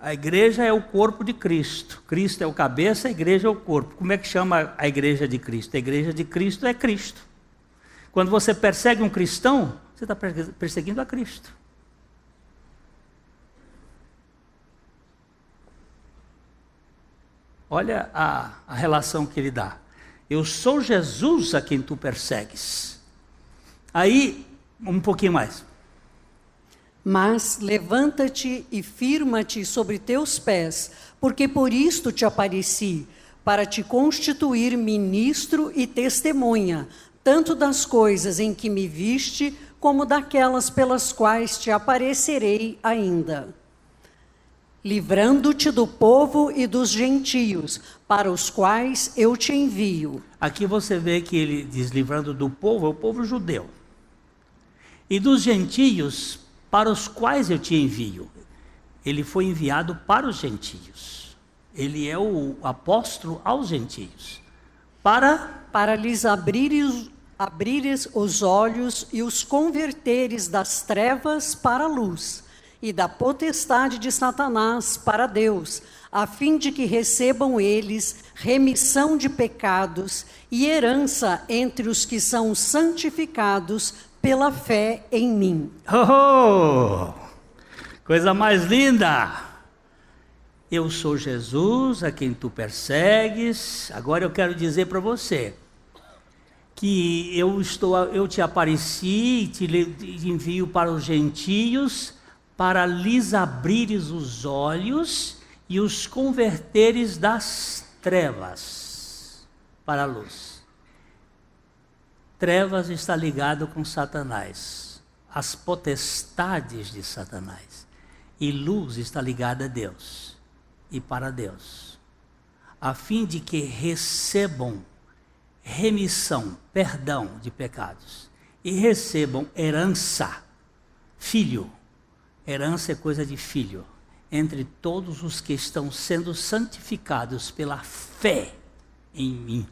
A igreja é o corpo de Cristo. Cristo é o cabeça, a igreja é o corpo. Como é que chama a igreja de Cristo? A igreja de Cristo é Cristo. Quando você persegue um cristão, você está perseguindo a Cristo. Olha a relação que ele dá. Eu sou Jesus a quem tu persegues. Aí, um pouquinho mais. Mas levanta-te e firma-te sobre teus pés, porque por isto te apareci, para te constituir ministro e testemunha, tanto das coisas em que me viste, como daquelas pelas quais te aparecerei ainda. Livrando-te do povo e dos gentios, para os quais eu te envio. Aqui você vê que ele diz livrando do povo, é o povo judeu. E dos gentios, para os quais eu te envio. Ele foi enviado para os gentios. Ele é o apóstolo aos gentios. Para lhes abrires os olhos e os converteres das trevas para a luz, e da potestade de Satanás para Deus, a fim de que recebam eles remissão de pecados e herança entre os que são santificados pela fé em mim. Oh, coisa mais linda! Eu sou Jesus, a quem tu persegues. Agora eu quero dizer para você que eu te apareci e te envio para os gentios, para lhes abrires os olhos e os converteres das trevas para a luz. Trevas está ligado com Satanás, as potestades de Satanás. E luz está ligada a Deus e para Deus, a fim de que recebam remissão, perdão de pecados, e recebam herança, filho. Herança é coisa de filho, entre todos os que estão sendo santificados pela fé em mim.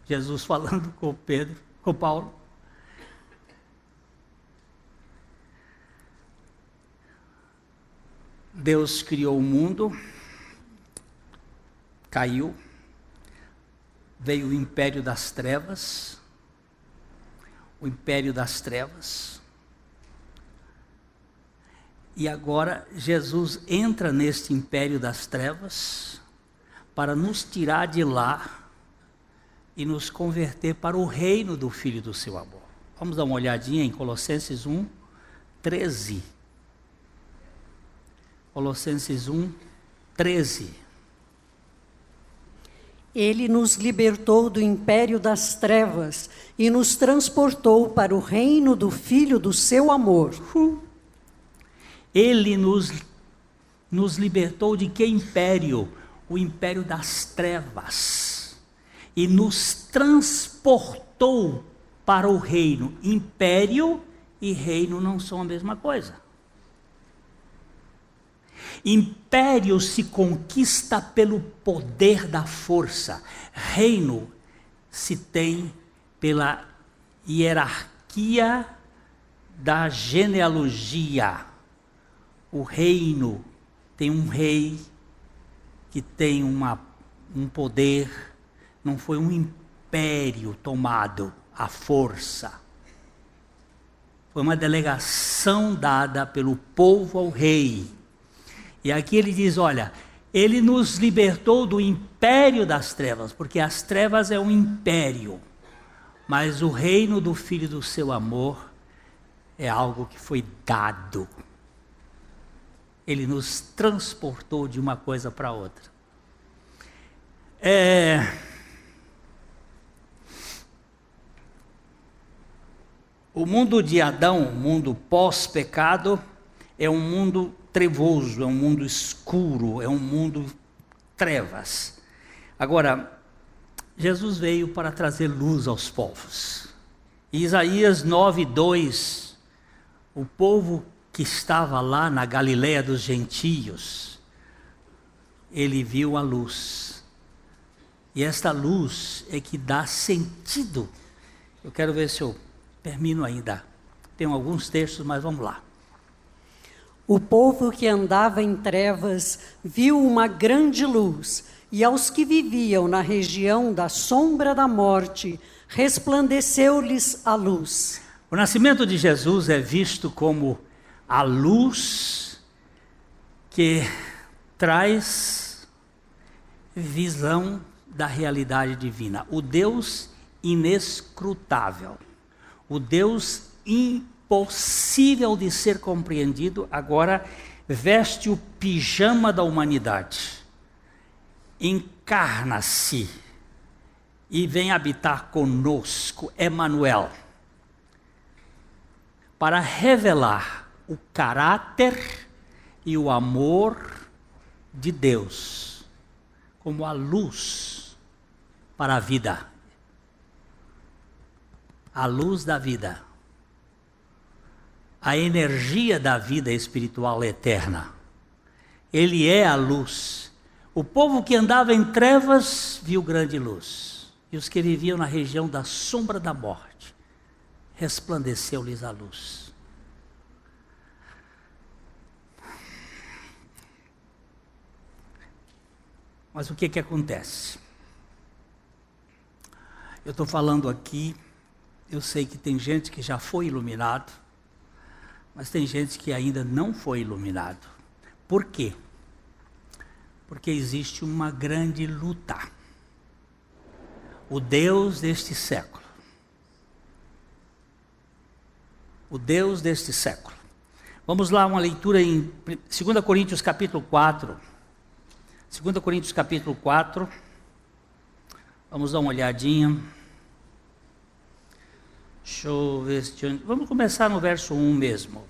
Jesus falando com Pedro, com Paulo. Deus criou o mundo, caiu, veio o império das trevas, e agora Jesus entra neste império das trevas para nos tirar de lá e nos converter para o reino do Filho do seu amor. Vamos dar uma olhadinha em Colossenses 1, 13. Colossenses 1, 13. Ele nos libertou do império das trevas e nos transportou para o reino do Filho do seu amor. Ele nos libertou de que império? O império das trevas. E nos transportou para o reino. Império e reino não são a mesma coisa. Império se conquista pelo poder da força. Reino se tem pela hierarquia hierarquia da genealogia. O reino tem um rei que tem um poder, não foi um império tomado à força. Foi uma delegação dada pelo povo ao rei. E aqui ele diz, olha, ele nos libertou do império das trevas, porque as trevas é um império, mas o reino do Filho do seu amor é algo que foi dado. Ele nos transportou de uma coisa para outra. O mundo de Adão, o mundo pós-pecado, é um mundo trevoso, é um mundo escuro, é um mundo trevas. Agora, Jesus veio para trazer luz aos povos. Isaías 9:2, o povo que estava lá na Galileia dos gentios, ele viu a luz. E esta luz é que dá sentido. Eu quero ver se eu termino ainda. Tem alguns textos, mas vamos lá. O povo que andava em trevas viu uma grande luz, e aos que viviam na região da sombra da morte, resplandeceu-lhes a luz. O nascimento de Jesus é visto como a luz que traz visão da realidade divina. O Deus inescrutável, o Deus impossível de ser compreendido, agora veste o pijama da humanidade, encarna-se e vem habitar conosco, Emanuel, para revelar o caráter e o amor de Deus como a luz para a vida, a luz da vida, a energia da vida espiritual eterna. Ele é a luz. O povo que andava em trevas viu grande luz, e os que viviam na região da sombra da morte, resplandeceu-lhes a luz. Mas o que acontece? Eu estou falando aqui, eu sei que tem gente que já foi iluminado, mas tem gente que ainda não foi iluminado. Por quê? Porque existe uma grande luta. O Deus deste século, o Deus deste século. Vamos lá, uma leitura em 2 Coríntios capítulo 4. 2 Coríntios capítulo 4. Vamos dar uma olhadinha. Deixa eu ver se... Vamos começar no verso 1 mesmo.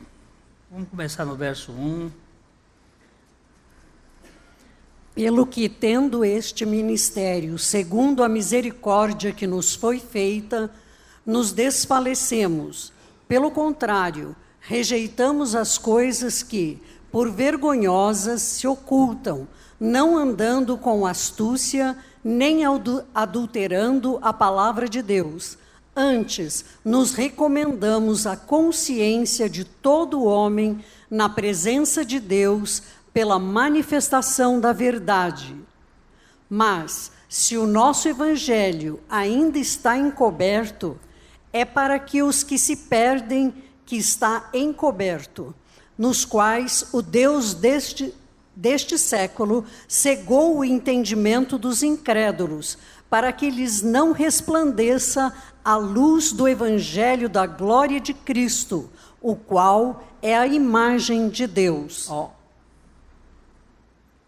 Vamos começar no verso 1. Pelo que, tendo este ministério, segundo a misericórdia que nos foi feita, nos desfalecemos. Pelo contrário, rejeitamos as coisas que, por vergonhosas, se ocultam, não andando com astúcia, nem adulterando a palavra de Deus. Antes, nos recomendamos a consciência de todo homem na presença de Deus pela manifestação da verdade. Mas, se o nosso evangelho ainda está encoberto, é para que os que se perdem, que está encoberto, nos quais o Deus deste século cegou o entendimento dos incrédulos, para que lhes não resplandeça a luz do evangelho da glória de Cristo, o qual é a imagem de Deus.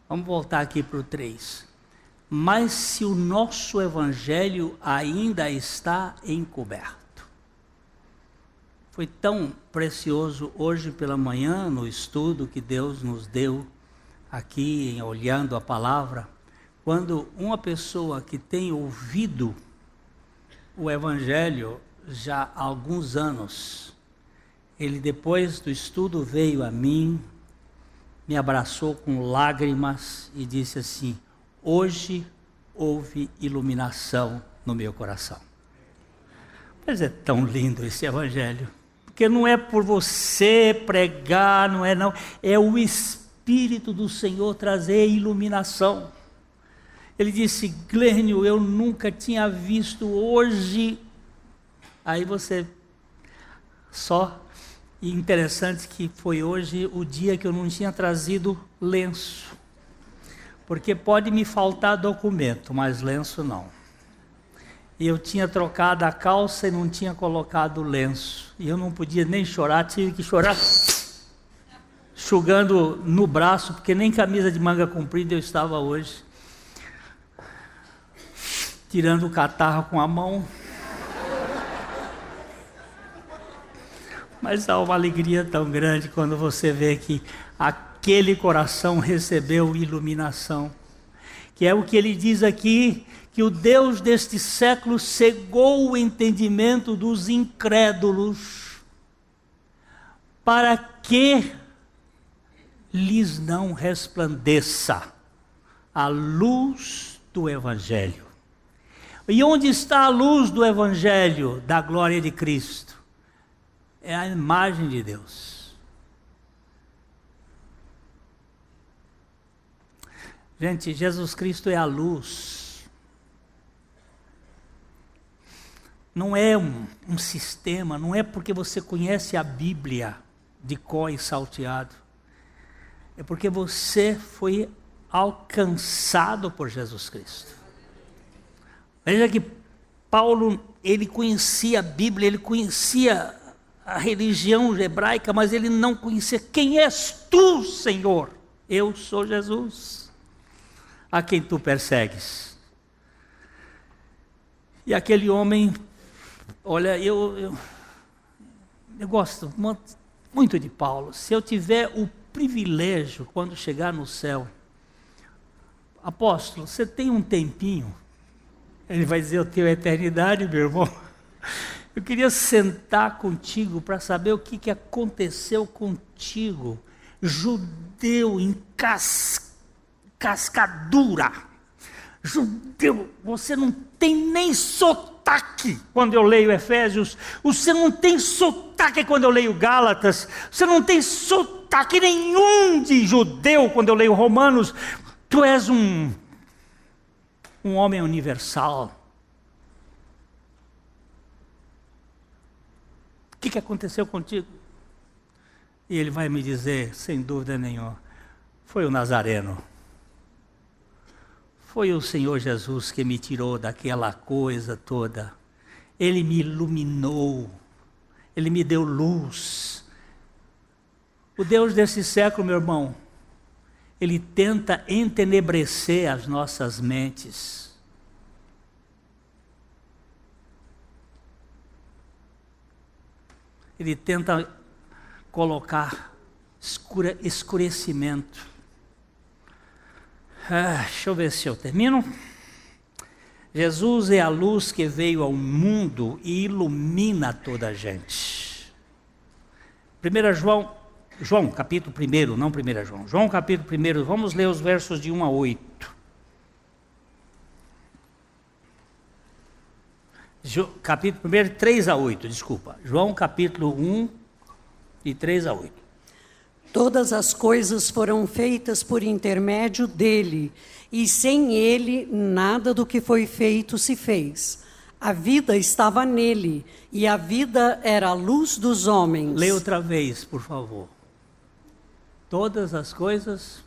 Vamos voltar aqui para o 3. Mas se o nosso evangelho ainda está encoberto. Foi tão precioso hoje pela manhã no estudo que Deus nos deu aqui, olhando a palavra, quando uma pessoa que tem ouvido o evangelho já há alguns anos, ele depois do estudo veio a mim, me abraçou com lágrimas e disse assim: hoje houve iluminação no meu coração. Mas é tão lindo esse evangelho. Porque não é por você pregar, não. É o Espírito do Senhor trazer iluminação. Ele disse: Glênio, eu nunca tinha visto hoje. Aí você só... E interessante que foi hoje o dia que eu não tinha trazido lenço. Porque pode me faltar documento, mas lenço não. E eu tinha trocado a calça e não tinha colocado o lenço. E eu não podia nem chorar, tive que chorar enxugando no braço, porque nem camisa de manga comprida eu estava hoje. Tirando o catarro com a mão. Mas há uma alegria tão grande quando você vê que aquele coração recebeu iluminação. Que é o que ele diz aqui, que o Deus deste século cegou o entendimento dos incrédulos, para que lhes não resplandeça a luz do Evangelho. E onde está a luz do Evangelho, da glória de Cristo? É a imagem de Deus. Gente, Jesus Cristo é a luz. Não é um sistema, não é porque você conhece a Bíblia de cor e salteado. É porque você foi alcançado por Jesus Cristo. Veja que Paulo, ele conhecia a Bíblia, ele conhecia a religião hebraica, mas ele não conhecia. Quem és tu, Senhor? Eu sou Jesus, a quem tu persegues. E aquele homem, olha, eu gosto muito de Paulo. Se eu tiver o privilégio, quando chegar no céu, apóstolo, você tem um tempinho? Ele vai dizer: eu tenho a eternidade, meu irmão. Eu queria sentar contigo para saber o que aconteceu contigo. Judeu em cascadura. Judeu, você não tem nem sotaque quando eu leio Efésios. Você não tem sotaque quando eu leio Gálatas. Você não tem sotaque nenhum de judeu quando eu leio Romanos. Tu és um homem universal. O que aconteceu contigo? E ele vai me dizer, sem dúvida nenhuma, foi o Nazareno. Foi o Senhor Jesus que me tirou daquela coisa toda. Ele me iluminou. Ele me deu luz. O Deus desse século, meu irmão, ele tenta entenebrecer as nossas mentes. Ele tenta colocar escurecimento. Deixa eu ver se eu termino. Jesus é a luz que veio ao mundo e ilumina toda a gente. 1 João capítulo 1, não 1 João. João capítulo 1, vamos ler os versos de 1 a 8. Capítulo 1, 3 a 8, desculpa. João capítulo 1, de 3 a 8. Todas as coisas foram feitas por intermédio dele, e sem ele nada do que foi feito se fez. A vida estava nele, e a vida era a luz dos homens. Leia outra vez, por favor. Todas as coisas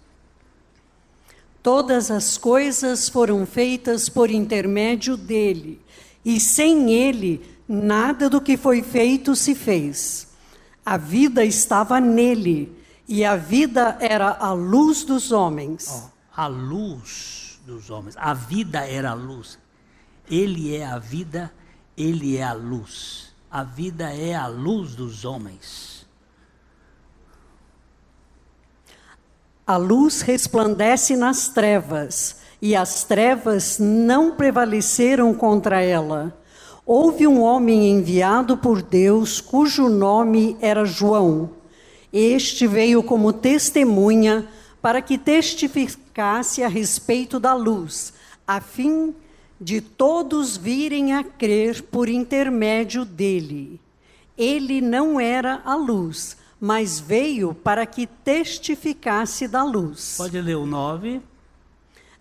foram feitas por intermédio dele, e sem ele nada do que foi feito se fez. A vida estava nele, e a vida era a luz dos homens. A luz dos homens. A vida era a luz. Ele é a vida, ele é a luz. A vida é a luz dos homens. A luz resplandece nas trevas, e as trevas não prevaleceram contra ela. Houve um homem enviado por Deus, cujo nome era João. Este veio como testemunha para que testificasse a respeito da luz, a fim de todos virem a crer por intermédio dele. Ele não era a luz, mas veio para que testificasse da luz. Pode ler o 9.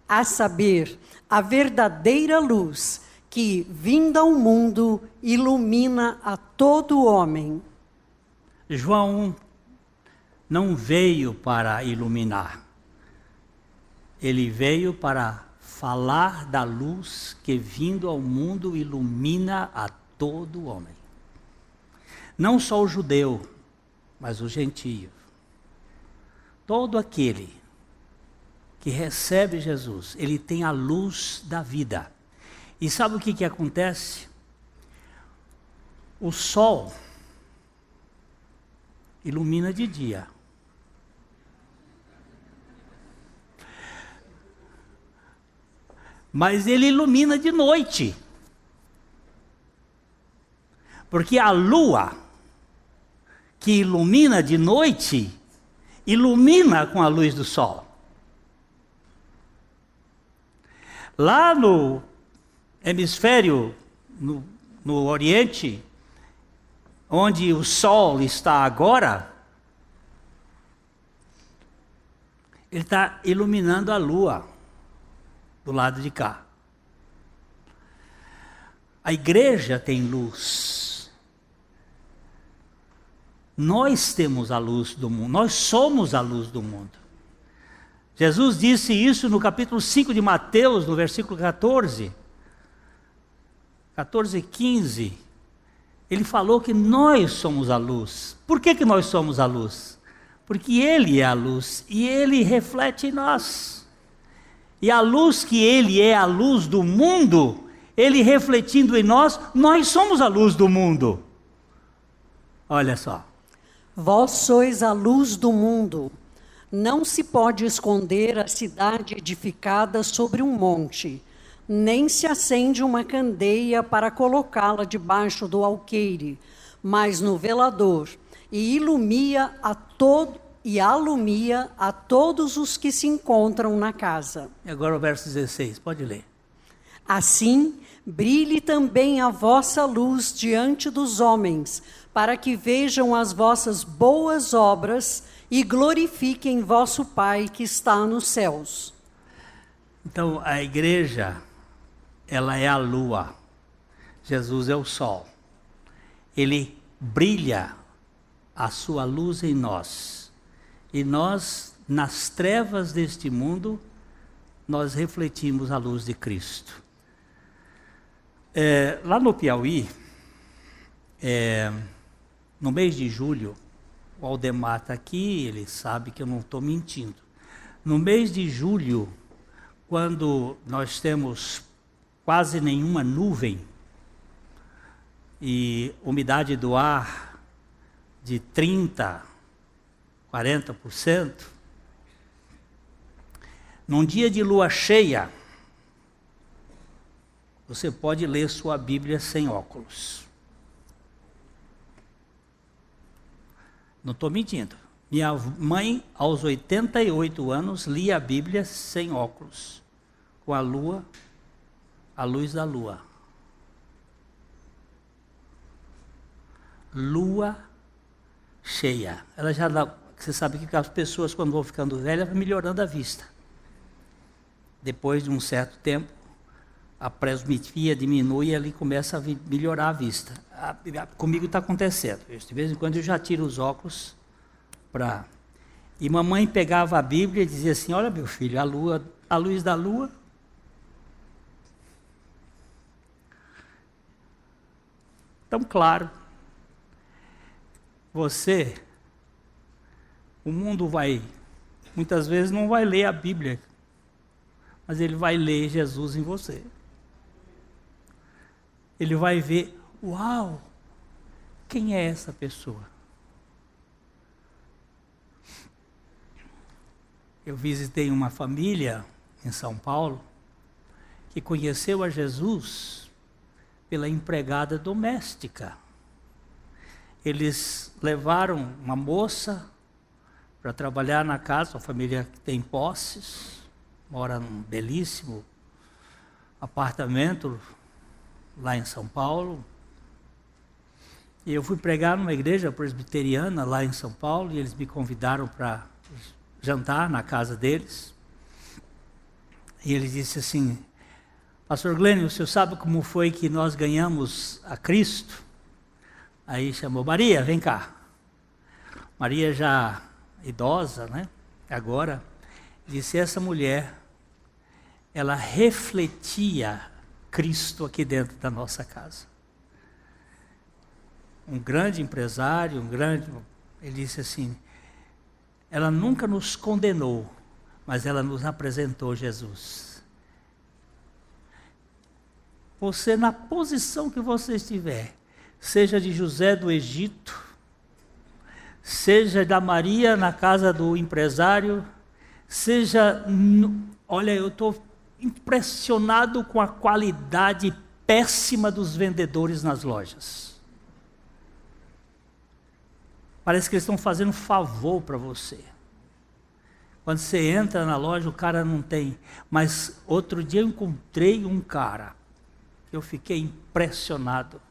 A saber, a verdadeira luz, que, vinda ao mundo, ilumina a todo homem. João não veio para iluminar. Ele veio para falar da luz que, vindo ao mundo, ilumina a todo homem. Não só o judeu, mas o gentio. Todo aquele que recebe Jesus, ele tem a luz da vida. E sabe o que acontece? O sol ilumina de dia. Mas ele ilumina de noite. Porque a lua, que ilumina de noite, ilumina com a luz do sol. Lá no hemisfério, no Oriente, onde o sol está agora, ele está iluminando a lua do lado de cá. A igreja tem luz. Nós temos a luz do mundo, nós somos a luz do mundo. Jesus disse isso no capítulo 5 de Mateus, no versículo 14 e 15. Ele falou que nós somos a luz. Por que nós somos a luz? Porque Ele é a luz e Ele reflete em nós. E a luz que Ele é a luz do mundo, Ele refletindo em nós, nós somos a luz do mundo. Olha só. Vós sois a luz do mundo. Não se pode esconder a cidade edificada sobre um monte, nem se acende uma candeia para colocá-la debaixo do alqueire, mas no velador, e alumia a todos os que se encontram na casa. E agora o verso 16, pode ler. Assim, brilhe também a vossa luz diante dos homens, para que vejam as vossas boas obras e glorifiquem vosso Pai que está nos céus. Então, a igreja, ela é a lua. Jesus é o sol. Ele brilha a sua luz em nós. E nós, nas trevas deste mundo, nós refletimos a luz de Cristo. Lá no Piauí, no mês de julho, o Aldemar está aqui, ele sabe que eu não estou mentindo. No mês de julho, quando nós temos quase nenhuma nuvem e umidade do ar de 30%, 40%, num dia de lua cheia, você pode ler sua Bíblia sem óculos. Não estou mentindo. Minha mãe, aos 88 anos, lia a Bíblia sem óculos, com a luz da lua. Lua cheia. Ela já dá, você sabe que as pessoas, quando vão ficando velhas, vão melhorando a vista. Depois de um certo tempo, a presbiopia diminui e ali começa a melhorar a vista. Comigo está acontecendo. De vez em quando eu já tiro os óculos para... E mamãe pegava a Bíblia e dizia assim, olha meu filho, a luz da lua. Então, claro, o mundo muitas vezes não vai ler a Bíblia, mas ele vai ler Jesus em você. Ele vai ver, uau, quem é essa pessoa? Eu visitei uma família em São Paulo que conheceu a Jesus pela empregada doméstica. Eles levaram uma moça para trabalhar na casa, uma família que tem posses, mora num belíssimo apartamento lá em São Paulo. E eu fui pregar numa igreja presbiteriana lá em São Paulo, e eles me convidaram para jantar na casa deles. E ele disse assim: Pastor Glênio, o senhor sabe como foi que nós ganhamos a Cristo? Aí chamou Maria, vem cá. Maria já idosa, né? Agora, disse: essa mulher, ela refletia Cristo aqui dentro da nossa casa. Um grande empresário, ele disse assim: ela nunca nos condenou, mas ela nos apresentou Jesus. Você, na posição que você estiver, seja de José do Egito, seja da Maria na casa do empresário, seja... Olha, eu estou impressionado com a qualidade péssima dos vendedores nas lojas. Parece que eles estão fazendo um favor para você. Quando você entra na loja, o cara não tem. Mas outro dia eu encontrei um cara, eu fiquei impressionado.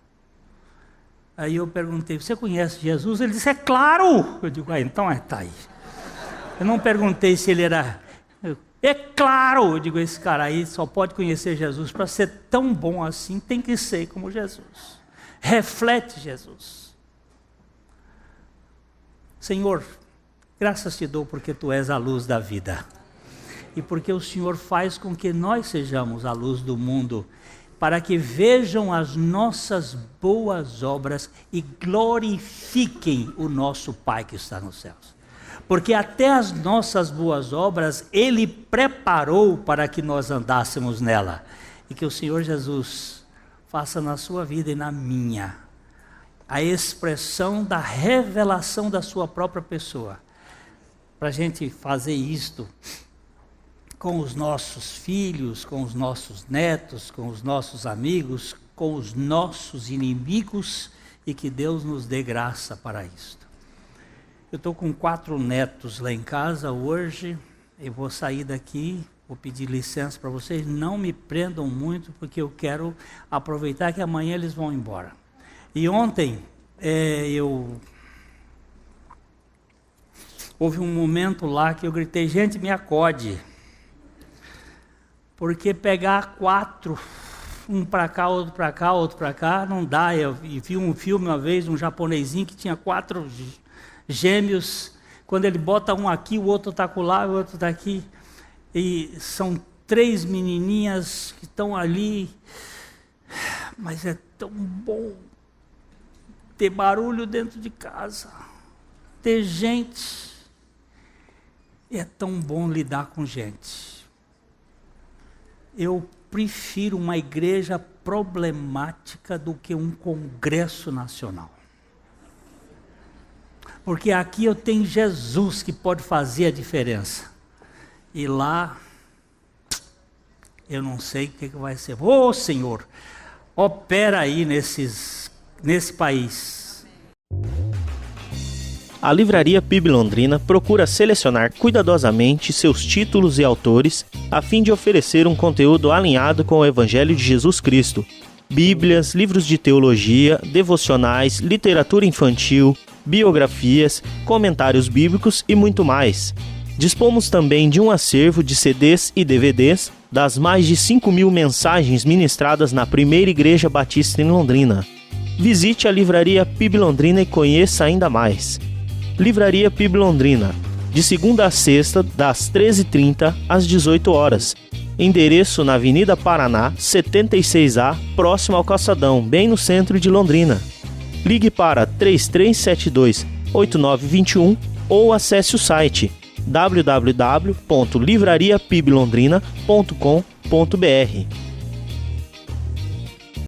Aí eu perguntei: você conhece Jesus? Ele disse: é claro! Eu digo: então está aí. Eu não perguntei se ele era... É claro! Eu digo: esse cara aí só pode conhecer Jesus. Para ser tão bom assim, tem que ser como Jesus. Reflete Jesus. Senhor, graças te dou porque tu és a luz da vida. E porque o Senhor faz com que nós sejamos a luz do mundo, para que vejam as nossas boas obras e glorifiquem o nosso Pai que está nos céus. Porque até as nossas boas obras Ele preparou para que nós andássemos nela. E que o Senhor Jesus faça na sua vida e na minha a expressão da revelação da sua própria pessoa. Para a gente fazer isto com os nossos filhos, com os nossos netos, com os nossos amigos, com os nossos inimigos, e que Deus nos dê graça para isto. Eu estou com 4 netos lá em casa hoje, eu vou sair daqui, vou pedir licença para vocês, não me prendam muito, porque eu quero aproveitar que amanhã eles vão embora. E ontem, houve um momento lá que eu gritei: gente, me acode. Porque pegar 4, um para cá, outro para cá, outro para cá, não dá. Eu vi um filme uma vez, um japonesinho que tinha 4 gêmeos. Quando ele bota um aqui, o outro está lá, o outro está aqui. E são 3 menininhas que estão ali. Mas é tão bom ter barulho dentro de casa, ter gente. É tão bom lidar com gente. Eu prefiro uma igreja problemática do que um congresso nacional. Porque aqui eu tenho Jesus que pode fazer a diferença. E lá, eu não sei o que vai ser. Ô Senhor, opera aí nesse país. A Livraria PIB Londrina procura selecionar cuidadosamente seus títulos e autores a fim de oferecer um conteúdo alinhado com o Evangelho de Jesus Cristo. Bíblias, livros de teologia, devocionais, literatura infantil, biografias, comentários bíblicos e muito mais. Dispomos também de um acervo de CDs e DVDs das mais de 5.000 mensagens ministradas na Primeira Igreja Batista em Londrina. Visite a Livraria PIB Londrina e conheça ainda mais. Livraria PIB Londrina, de segunda a sexta, das 13h30 às 18 horas. Endereço na Avenida Paraná, 76A, próximo ao Calçadão, bem no centro de Londrina. Ligue para 3372-8921 ou acesse o site www.livrariapiblondrina.com.br.